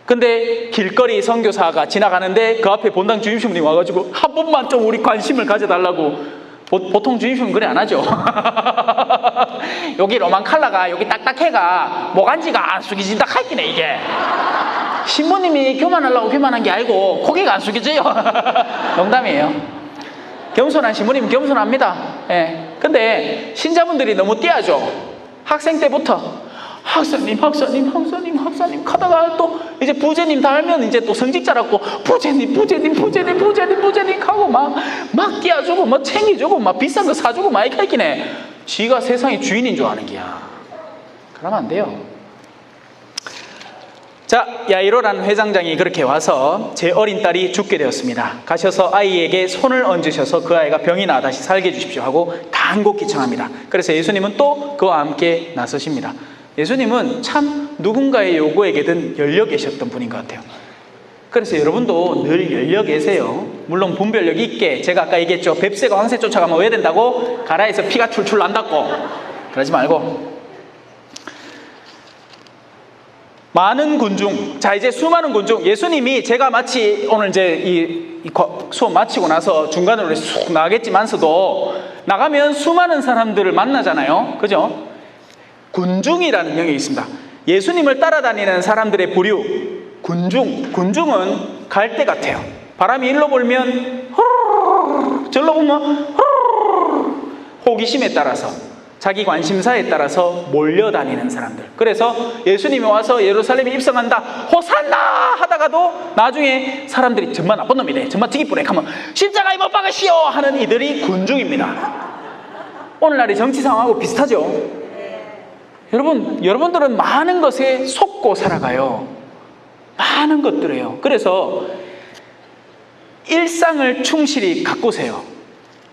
근데 길거리 선교사가 지나가는데 그 앞에 본당 주임 신부님이 와가지고 한 번만 좀 우리 관심을 가져달라고 보통 주임식은 그래 안 하죠. 여기 로만 칼라가 여기 딱딱해가 모간지가 안 숙여진다 하이기네 이게. 신부님이 교만하려고 교만한 게 아니고 고개가 안 숙여져요. 농담이에요. 겸손한 신부님은 겸손합니다. 예. 근데 신자분들이 너무 띄하죠. 학생 때부터 학사님 하다가 또 이제 부제님 닮으면 이제 또 성직자라고 부제님 하고 막 끼워주고 막 챙겨주고 막 비싼 거 사주고 막 이렇게 했기네. 지가 세상의 주인인 줄 아는 기야. 그러면 안 돼요. 자, 야이로라는 회장장이 그렇게 와서 제 어린 딸이 죽게 되었습니다. 가셔서 아이에게 손을 얹으셔서 그 아이가 병이 나 다시 살게 해주십시오 하고 간곡히 청합니다. 그래서 예수님은 또 그와 함께 나서십니다. 예수님은 참 누군가의 요구에게든 열려 계셨던 분인 것 같아요. 그래서 여러분도 늘 열려 계세요. 물론 분별력 있게, 제가 아까 얘기했죠. 뱁새가 황새 쫓아가면 왜 된다고? 가라에서 피가 출출 난다고. 그러지 말고. 많은 군중, 자 이제 수많은 군중, 예수님이 제가 마치 오늘 이제 이 수업 마치고 나서 중간으로 쑥 나가겠지만서도 나가면 수많은 사람들을 만나잖아요. 그죠? 군중이라는 영역이 있습니다. 예수님을 따라다니는 사람들의 부류, 군중은 갈대 같아요. 바람이 일로 불면 절로 보면 호기심에 따라서, 자기 관심사에 따라서 몰려다니는 사람들. 그래서 예수님이 와서 예루살렘에 입성한다, 호산나 하다가도 나중에 사람들이 정말 나쁜 놈이네, 정말 지기뿌레 하면 십자가에 못 박으시오 하는 이들이 군중입니다. 오늘날의 정치 상황하고 비슷하죠. 여러분들은 많은 것에 속고 살아가요. 많은 것들이에요. 그래서 일상을 충실히 가꾸세요.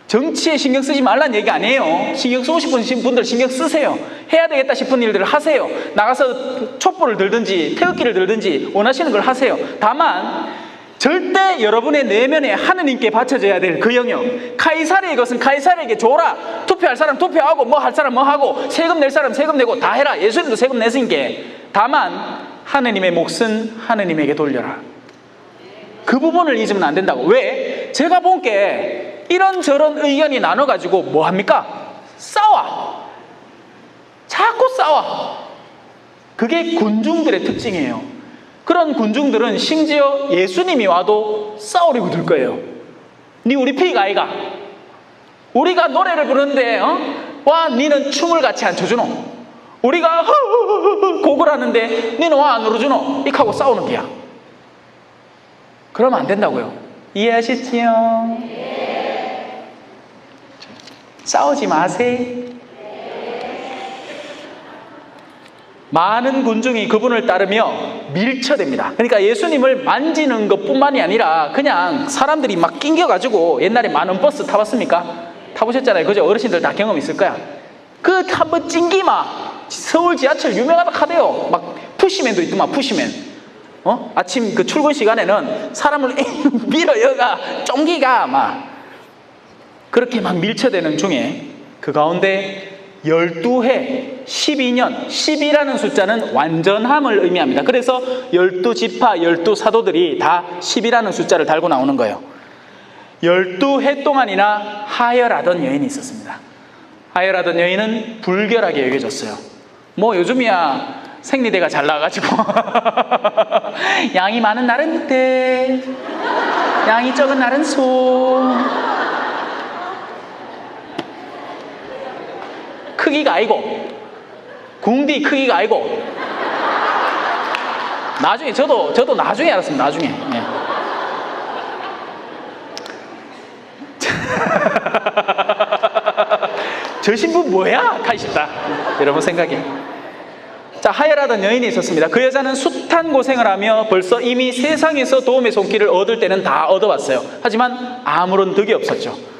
정치에 신경 쓰지 말라는 얘기 아니에요. 신경 쓰고 싶은 분들 신경 쓰세요. 해야 되겠다 싶은 일들을 하세요. 나가서 촛불을 들든지 태극기를 들든지 원하시는 걸 하세요. 다만 절대 여러분의 내면에 하느님께 바쳐져야 될 그 영역, 카이사르의 것은 카이사르에게 줘라. 투표할 사람 투표하고 뭐 할 사람 뭐 하고 세금 낼 사람 세금 내고 다 해라. 예수님도 세금 내으니까. 다만 하느님의 몫은 하느님에게 돌려라. 그 부분을 잊으면 안 된다고. 왜? 제가 본 게 이런저런 의견이 나눠가지고 뭐 합니까? 싸워. 자꾸 싸워. 그게 군중들의 특징이에요. 그런 군중들은 심지어 예수님이 와도 싸우려고 들 거예요. 니 우리 피가 아이가. 우리가 노래를 부르는데 와 니는 춤을 같이 안 춰주노. 우리가 곡을 하는데 니는 와 안 눌러주노. 이렇게 하고 싸우는 게야. 그러면 안 된다고요. 이해하시지요? 싸우지 마세요. 많은 군중이 그분을 따르며 밀쳐댑니다. 그러니까 예수님을 만지는 것뿐만이 아니라 그냥 사람들이 막 낑겨가지고, 옛날에 많은 버스 타봤습니까? 타보셨잖아요. 그죠? 어르신들 다 경험 있을 거야. 그 한번 찡기마 서울 지하철 유명하다 카대요. 막 푸시맨도 있더만, 푸시맨. 아침 그 출근 시간에는 사람을 밀어여가 쫑기가 막 그렇게 막 밀쳐대는 중에 그 가운데 12해, 12년, 10이라는 숫자는 완전함을 의미합니다. 그래서 12지파, 12사도들이 다 10이라는 숫자를 달고 나오는 거예요. 12해 동안이나 하혈하던 여인이 있었습니다. 하혈하던 여인은 불결하게 여겨졌어요. 뭐 요즘이야 생리대가 잘 나와가지고 양이 많은 날은 대, 양이 적은 날은 소. 크기가 아니고, 궁디 크기가 아니고. 나중에 저도 나중에 알았습니다. 나중에. 네. 저 신부 뭐야? 가시다. 여러분 생각에. 자, 하혈하던 여인이 있었습니다. 그 여자는 숱한 고생을 하며 벌써 이미 세상에서 도움의 손길을 얻을 때는 다 얻어왔어요. 하지만 아무런 득이 없었죠.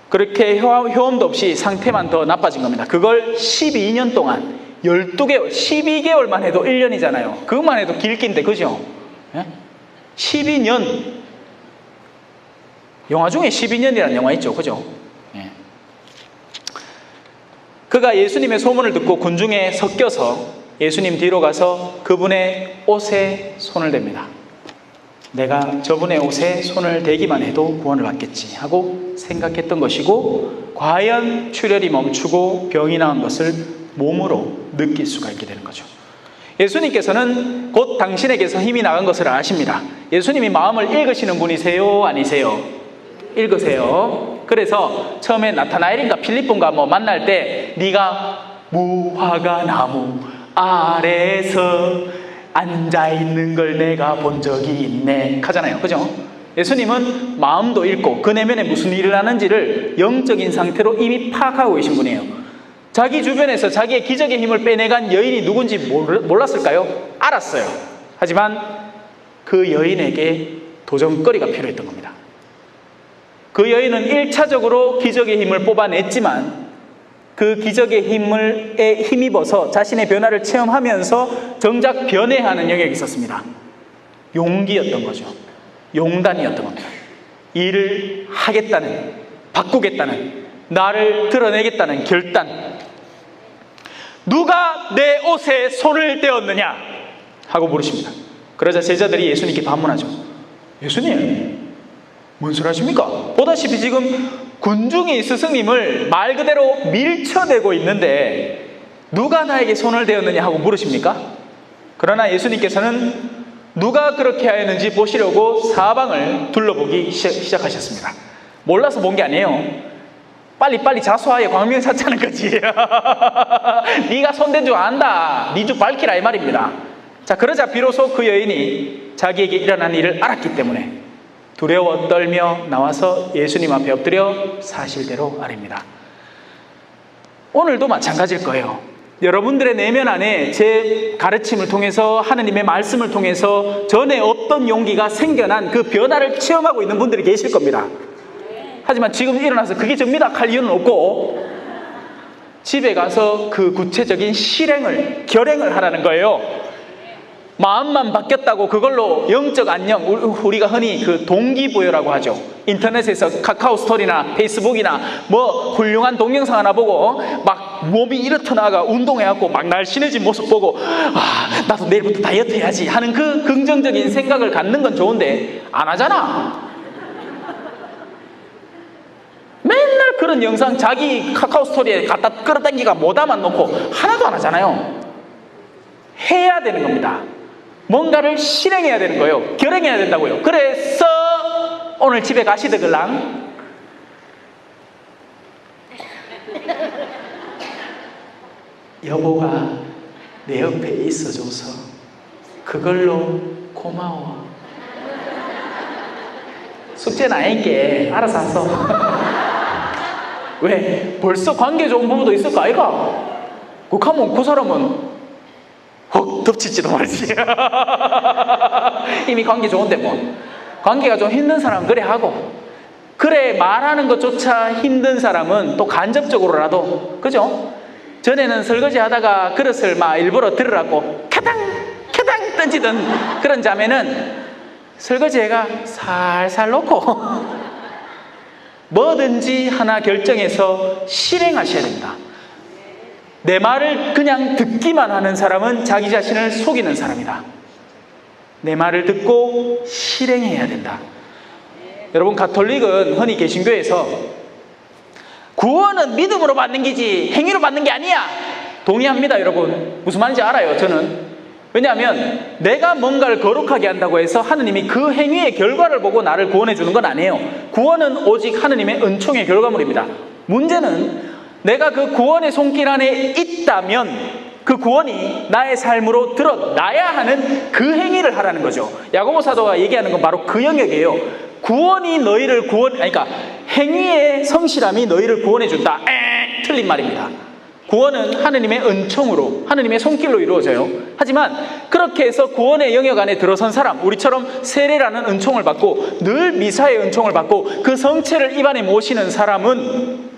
그렇게 효험도 없이 상태만 더 나빠진 겁니다. 그걸 12년 동안 12개월, 12개월만 해도 1년이잖아요. 그것만 해도 길긴데, 그죠? 12년. 영화 중에 12년이라는 영화 있죠. 그죠? 그가 예수님의 소문을 듣고 군중에 섞여서 예수님 뒤로 가서 그분의 옷에 손을 댑니다. 내가 저분의 옷에 손을 대기만 해도 구원을 받겠지 하고 생각했던 것이고, 과연 출혈이 멈추고 병이 나은 것을 몸으로 느낄 수가 있게 되는 거죠. 예수님께서는 곧 당신에게서 힘이 나간 것을 아십니다. 예수님이 마음을 읽으시는 분이세요? 아니세요? 읽으세요. 그래서 처음에 나타나엘인가 필립본가 만날 때 네가 무화과 나무 아래에서 앉아있는 걸 내가 본 적이 있네 하잖아요. 그죠? 예수님은 마음도 읽고 그 내면에 무슨 일을 하는지를 영적인 상태로 이미 파악하고 계신 분이에요. 자기 주변에서 자기의 기적의 힘을 빼내간 여인이 누군지 몰랐을까요? 알았어요. 하지만 그 여인에게 도전거리가 필요했던 겁니다. 그 여인은 1차적으로 기적의 힘을 뽑아냈지만 그 기적의 힘에 힘입어서 자신의 변화를 체험하면서 정작 변해하는 영역이 있었습니다. 용기였던 거죠. 용단이었던 겁니다. 일을 하겠다는, 바꾸겠다는, 나를 드러내겠다는 결단. 누가 내 옷에 손을 떼었느냐 하고 물으십니다. 그러자 제자들이 예수님께 반문하죠. 예수님, 뭔 소리 하십니까? 보다시피 지금 군중이 스승님을 말 그대로 밀쳐내고 있는데 누가 나에게 손을 대었느냐 하고 물으십니까? 그러나 예수님께서는 누가 그렇게 하였는지 보시려고 사방을 둘러보기 시작하셨습니다. 몰라서 본 게 아니에요. 빨리빨리 자수하여 광명사차는 거지. 네가 손댄 줄 안다. 네 주 밝히라 이 말입니다. 자, 그러자 비로소 그 여인이 자기에게 일어난 일을 알았기 때문에 두려워 떨며 나와서 예수님 앞에 엎드려 사실대로 아뢰입니다. 오늘도 마찬가지일 거예요. 여러분들의 내면 안에 제 가르침을 통해서, 하느님의 말씀을 통해서 전에 없던 용기가 생겨난 그 변화를 체험하고 있는 분들이 계실 겁니다. 하지만 지금 일어나서 그게 접니다 할 이유는 없고 집에 가서 그 구체적인 실행을, 결행을 하라는 거예요. 마음만 바뀌었다고 그걸로 영적 안녕, 우리가 흔히 그 동기부여라고 하죠. 인터넷에서 카카오 스토리나 페이스북이나 훌륭한 동영상 하나 보고 막 몸이 이렇게 나가 운동해갖고 막 날씬해진 모습 보고 나도 내일부터 다이어트 해야지 하는 그 긍정적인 생각을 갖는 건 좋은데 안 하잖아. 맨날 그런 영상 자기 카카오 스토리에 갖다 끌어당기가 모다만 놓고 하나도 안 하잖아요. 해야 되는 겁니다. 뭔가를 실행해야 되는 거예요. 결행해야 된다고요. 그래서 오늘 집에 가시더글랑 여보가 내 옆에 있어줘서 그걸로 고마워. 숙제는 아닌게 알아서 하소. 왜? 벌써 관계 좋은 부부도 있을 거 아이가? 그하면 그 사람은 헉 덮칠지도 말지. 이미 관계 좋은데 관계가 좀 힘든 사람은 그래 하고, 그래 말하는 것조차 힘든 사람은 또 간접적으로라도, 그죠? 전에는 설거지 하다가 그릇을 막 일부러 들으라고 캬당 던지던 그런 자매는 설거지해가 살살 놓고 뭐든지 하나 결정해서 실행하셔야 됩니다. 내 말을 그냥 듣기만 하는 사람은 자기 자신을 속이는 사람이다. 내 말을 듣고 실행해야 된다. 여러분, 가톨릭은 흔히 개신교에서 구원은 믿음으로 받는 게지 행위로 받는 게 아니야. 동의합니다, 여러분. 무슨 말인지 알아요, 저는. 왜냐하면 내가 뭔가를 거룩하게 한다고 해서 하느님이 그 행위의 결과를 보고 나를 구원해 주는 건 아니에요. 구원은 오직 하느님의 은총의 결과물입니다. 문제는 내가 그 구원의 손길 안에 있다면 그 구원이 나의 삶으로 드러나야 하는 그 행위를 하라는 거죠. 야고보 사도가 얘기하는 건 바로 그 영역이에요. 구원이 너희를 그러니까 행위의 성실함이 너희를 구원해 준다. 틀린 말입니다. 구원은 하느님의 은총으로, 하느님의 손길로 이루어져요. 하지만 그렇게 해서 구원의 영역 안에 들어선 사람, 우리처럼 세례라는 은총을 받고 늘 미사의 은총을 받고 그 성체를 입안에 모시는 사람은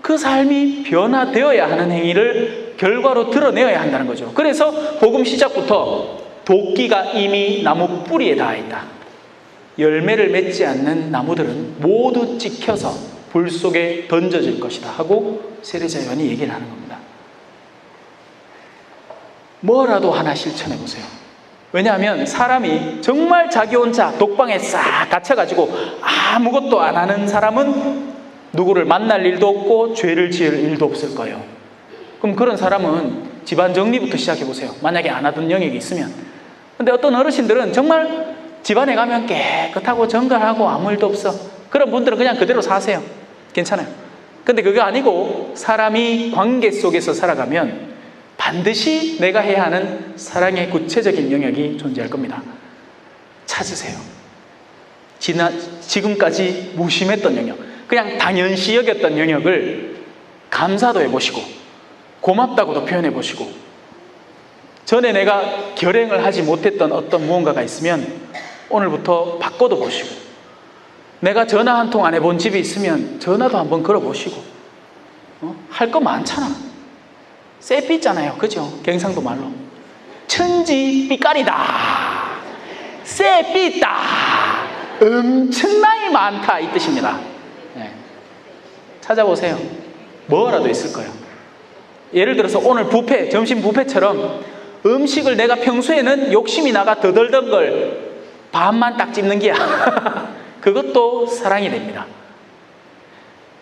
그 삶이 변화되어야 하는 행위를 결과로 드러내어야 한다는 거죠. 그래서 복음 시작부터 도끼가 이미 나무 뿌리에 닿아 있다. 열매를 맺지 않는 나무들은 모두 찍혀서 불 속에 던져질 것이다 하고 세례자 요한이 얘기를 하는 겁니다. 뭐라도 하나 실천해 보세요. 왜냐하면 사람이 정말 자기 혼자 독방에 싹 갇혀가지고 아무것도 안 하는 사람은 누구를 만날 일도 없고 죄를 지을 일도 없을 거예요. 그럼 그런 사람은 집안 정리부터 시작해 보세요. 만약에 안 하던 영역이 있으면. 근데 어떤 어르신들은 정말 집안에 가면 깨끗하고 정갈하고 아무 일도 없어. 그런 분들은 그냥 그대로 사세요. 괜찮아요. 근데 그게 아니고 사람이 관계 속에서 살아가면 반드시 내가 해야 하는 사랑의 구체적인 영역이 존재할 겁니다. 찾으세요. 지금까지 무심했던 영역, 그냥 당연시 여겼던 영역을 감사도 해보시고 고맙다고도 표현해보시고, 전에 내가 결행을 하지 못했던 어떤 무언가가 있으면 오늘부터 바꿔도 보시고, 내가 전화 한 통 안 해본 집이 있으면 전화도 한번 걸어보시고, 할 거 많잖아. 쎄삐 있잖아요. 그죠? 경상도 말로 천지 삐까리다, 쎄삐 있다, 엄청나게 많다, 이 뜻입니다. 네. 찾아보세요. 뭐라도 있을 거예요. 예를 들어서 오늘 뷔페, 점심 뷔페처럼 음식을 내가 평소에는 욕심이 나가 더 덜던 걸 반만 딱 집는 게야. 그것도 사랑이 됩니다.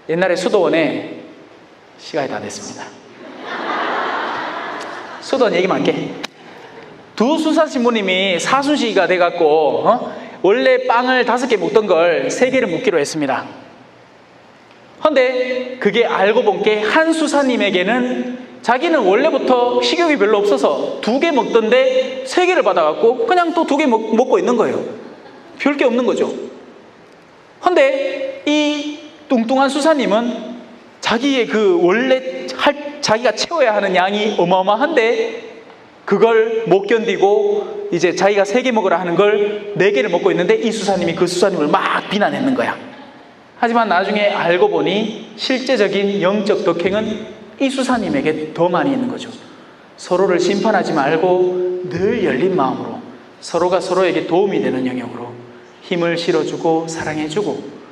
옛날에 수도원에, 시간이 다 됐습니다. 수도원 얘기만 할게. 두 수사 신부님이 사순시가 돼갖고 원래 빵을 5개 먹던 걸 3개를 먹기로 했습니다. 근데 그게 알고 본 게 한 수사님에게는 자기는 원래부터 식욕이 별로 없어서 2개 먹던데 3개를 받아갖고 그냥 또 2개 먹고 있는 거예요. 별 게 없는 거죠. 근데 이 뚱뚱한 수사님은 자기의 그 원래 자기가 채워야 하는 양이 어마어마한데 그걸 못 견디고 이제 자기가 3개 먹으라 하는 걸 4개를 먹고 있는데 이 수사님이 그 수사님을 막 비난했는 거야. 하지만 나중에 알고 보니 실제적인 영적 덕행은 이 수사님에게 더 많이 있는 거죠. 서로를 심판하지 말고 늘 열린 마음으로 서로가 서로에게 도움이 되는 영역으로 힘을 실어주고 사랑해주고,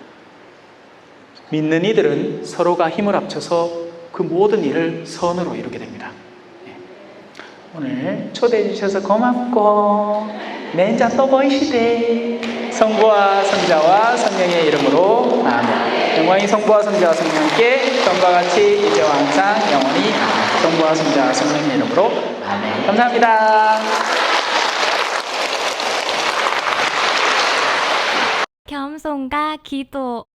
믿는 이들은 서로가 힘을 합쳐서 그 모든 일을 선으로 이루게 됩니다. 오늘 초대해 주셔서 고맙고 내자 또 보이시되 성부와 성자와 성령의 이름으로 아멘. 영광이 성부와 성자와 성령께 전과 같이 이제와 항상 영원히 아멘. 성부와 성자와 성령의 이름으로 아멘. 감사합니다. 겸손과 기도.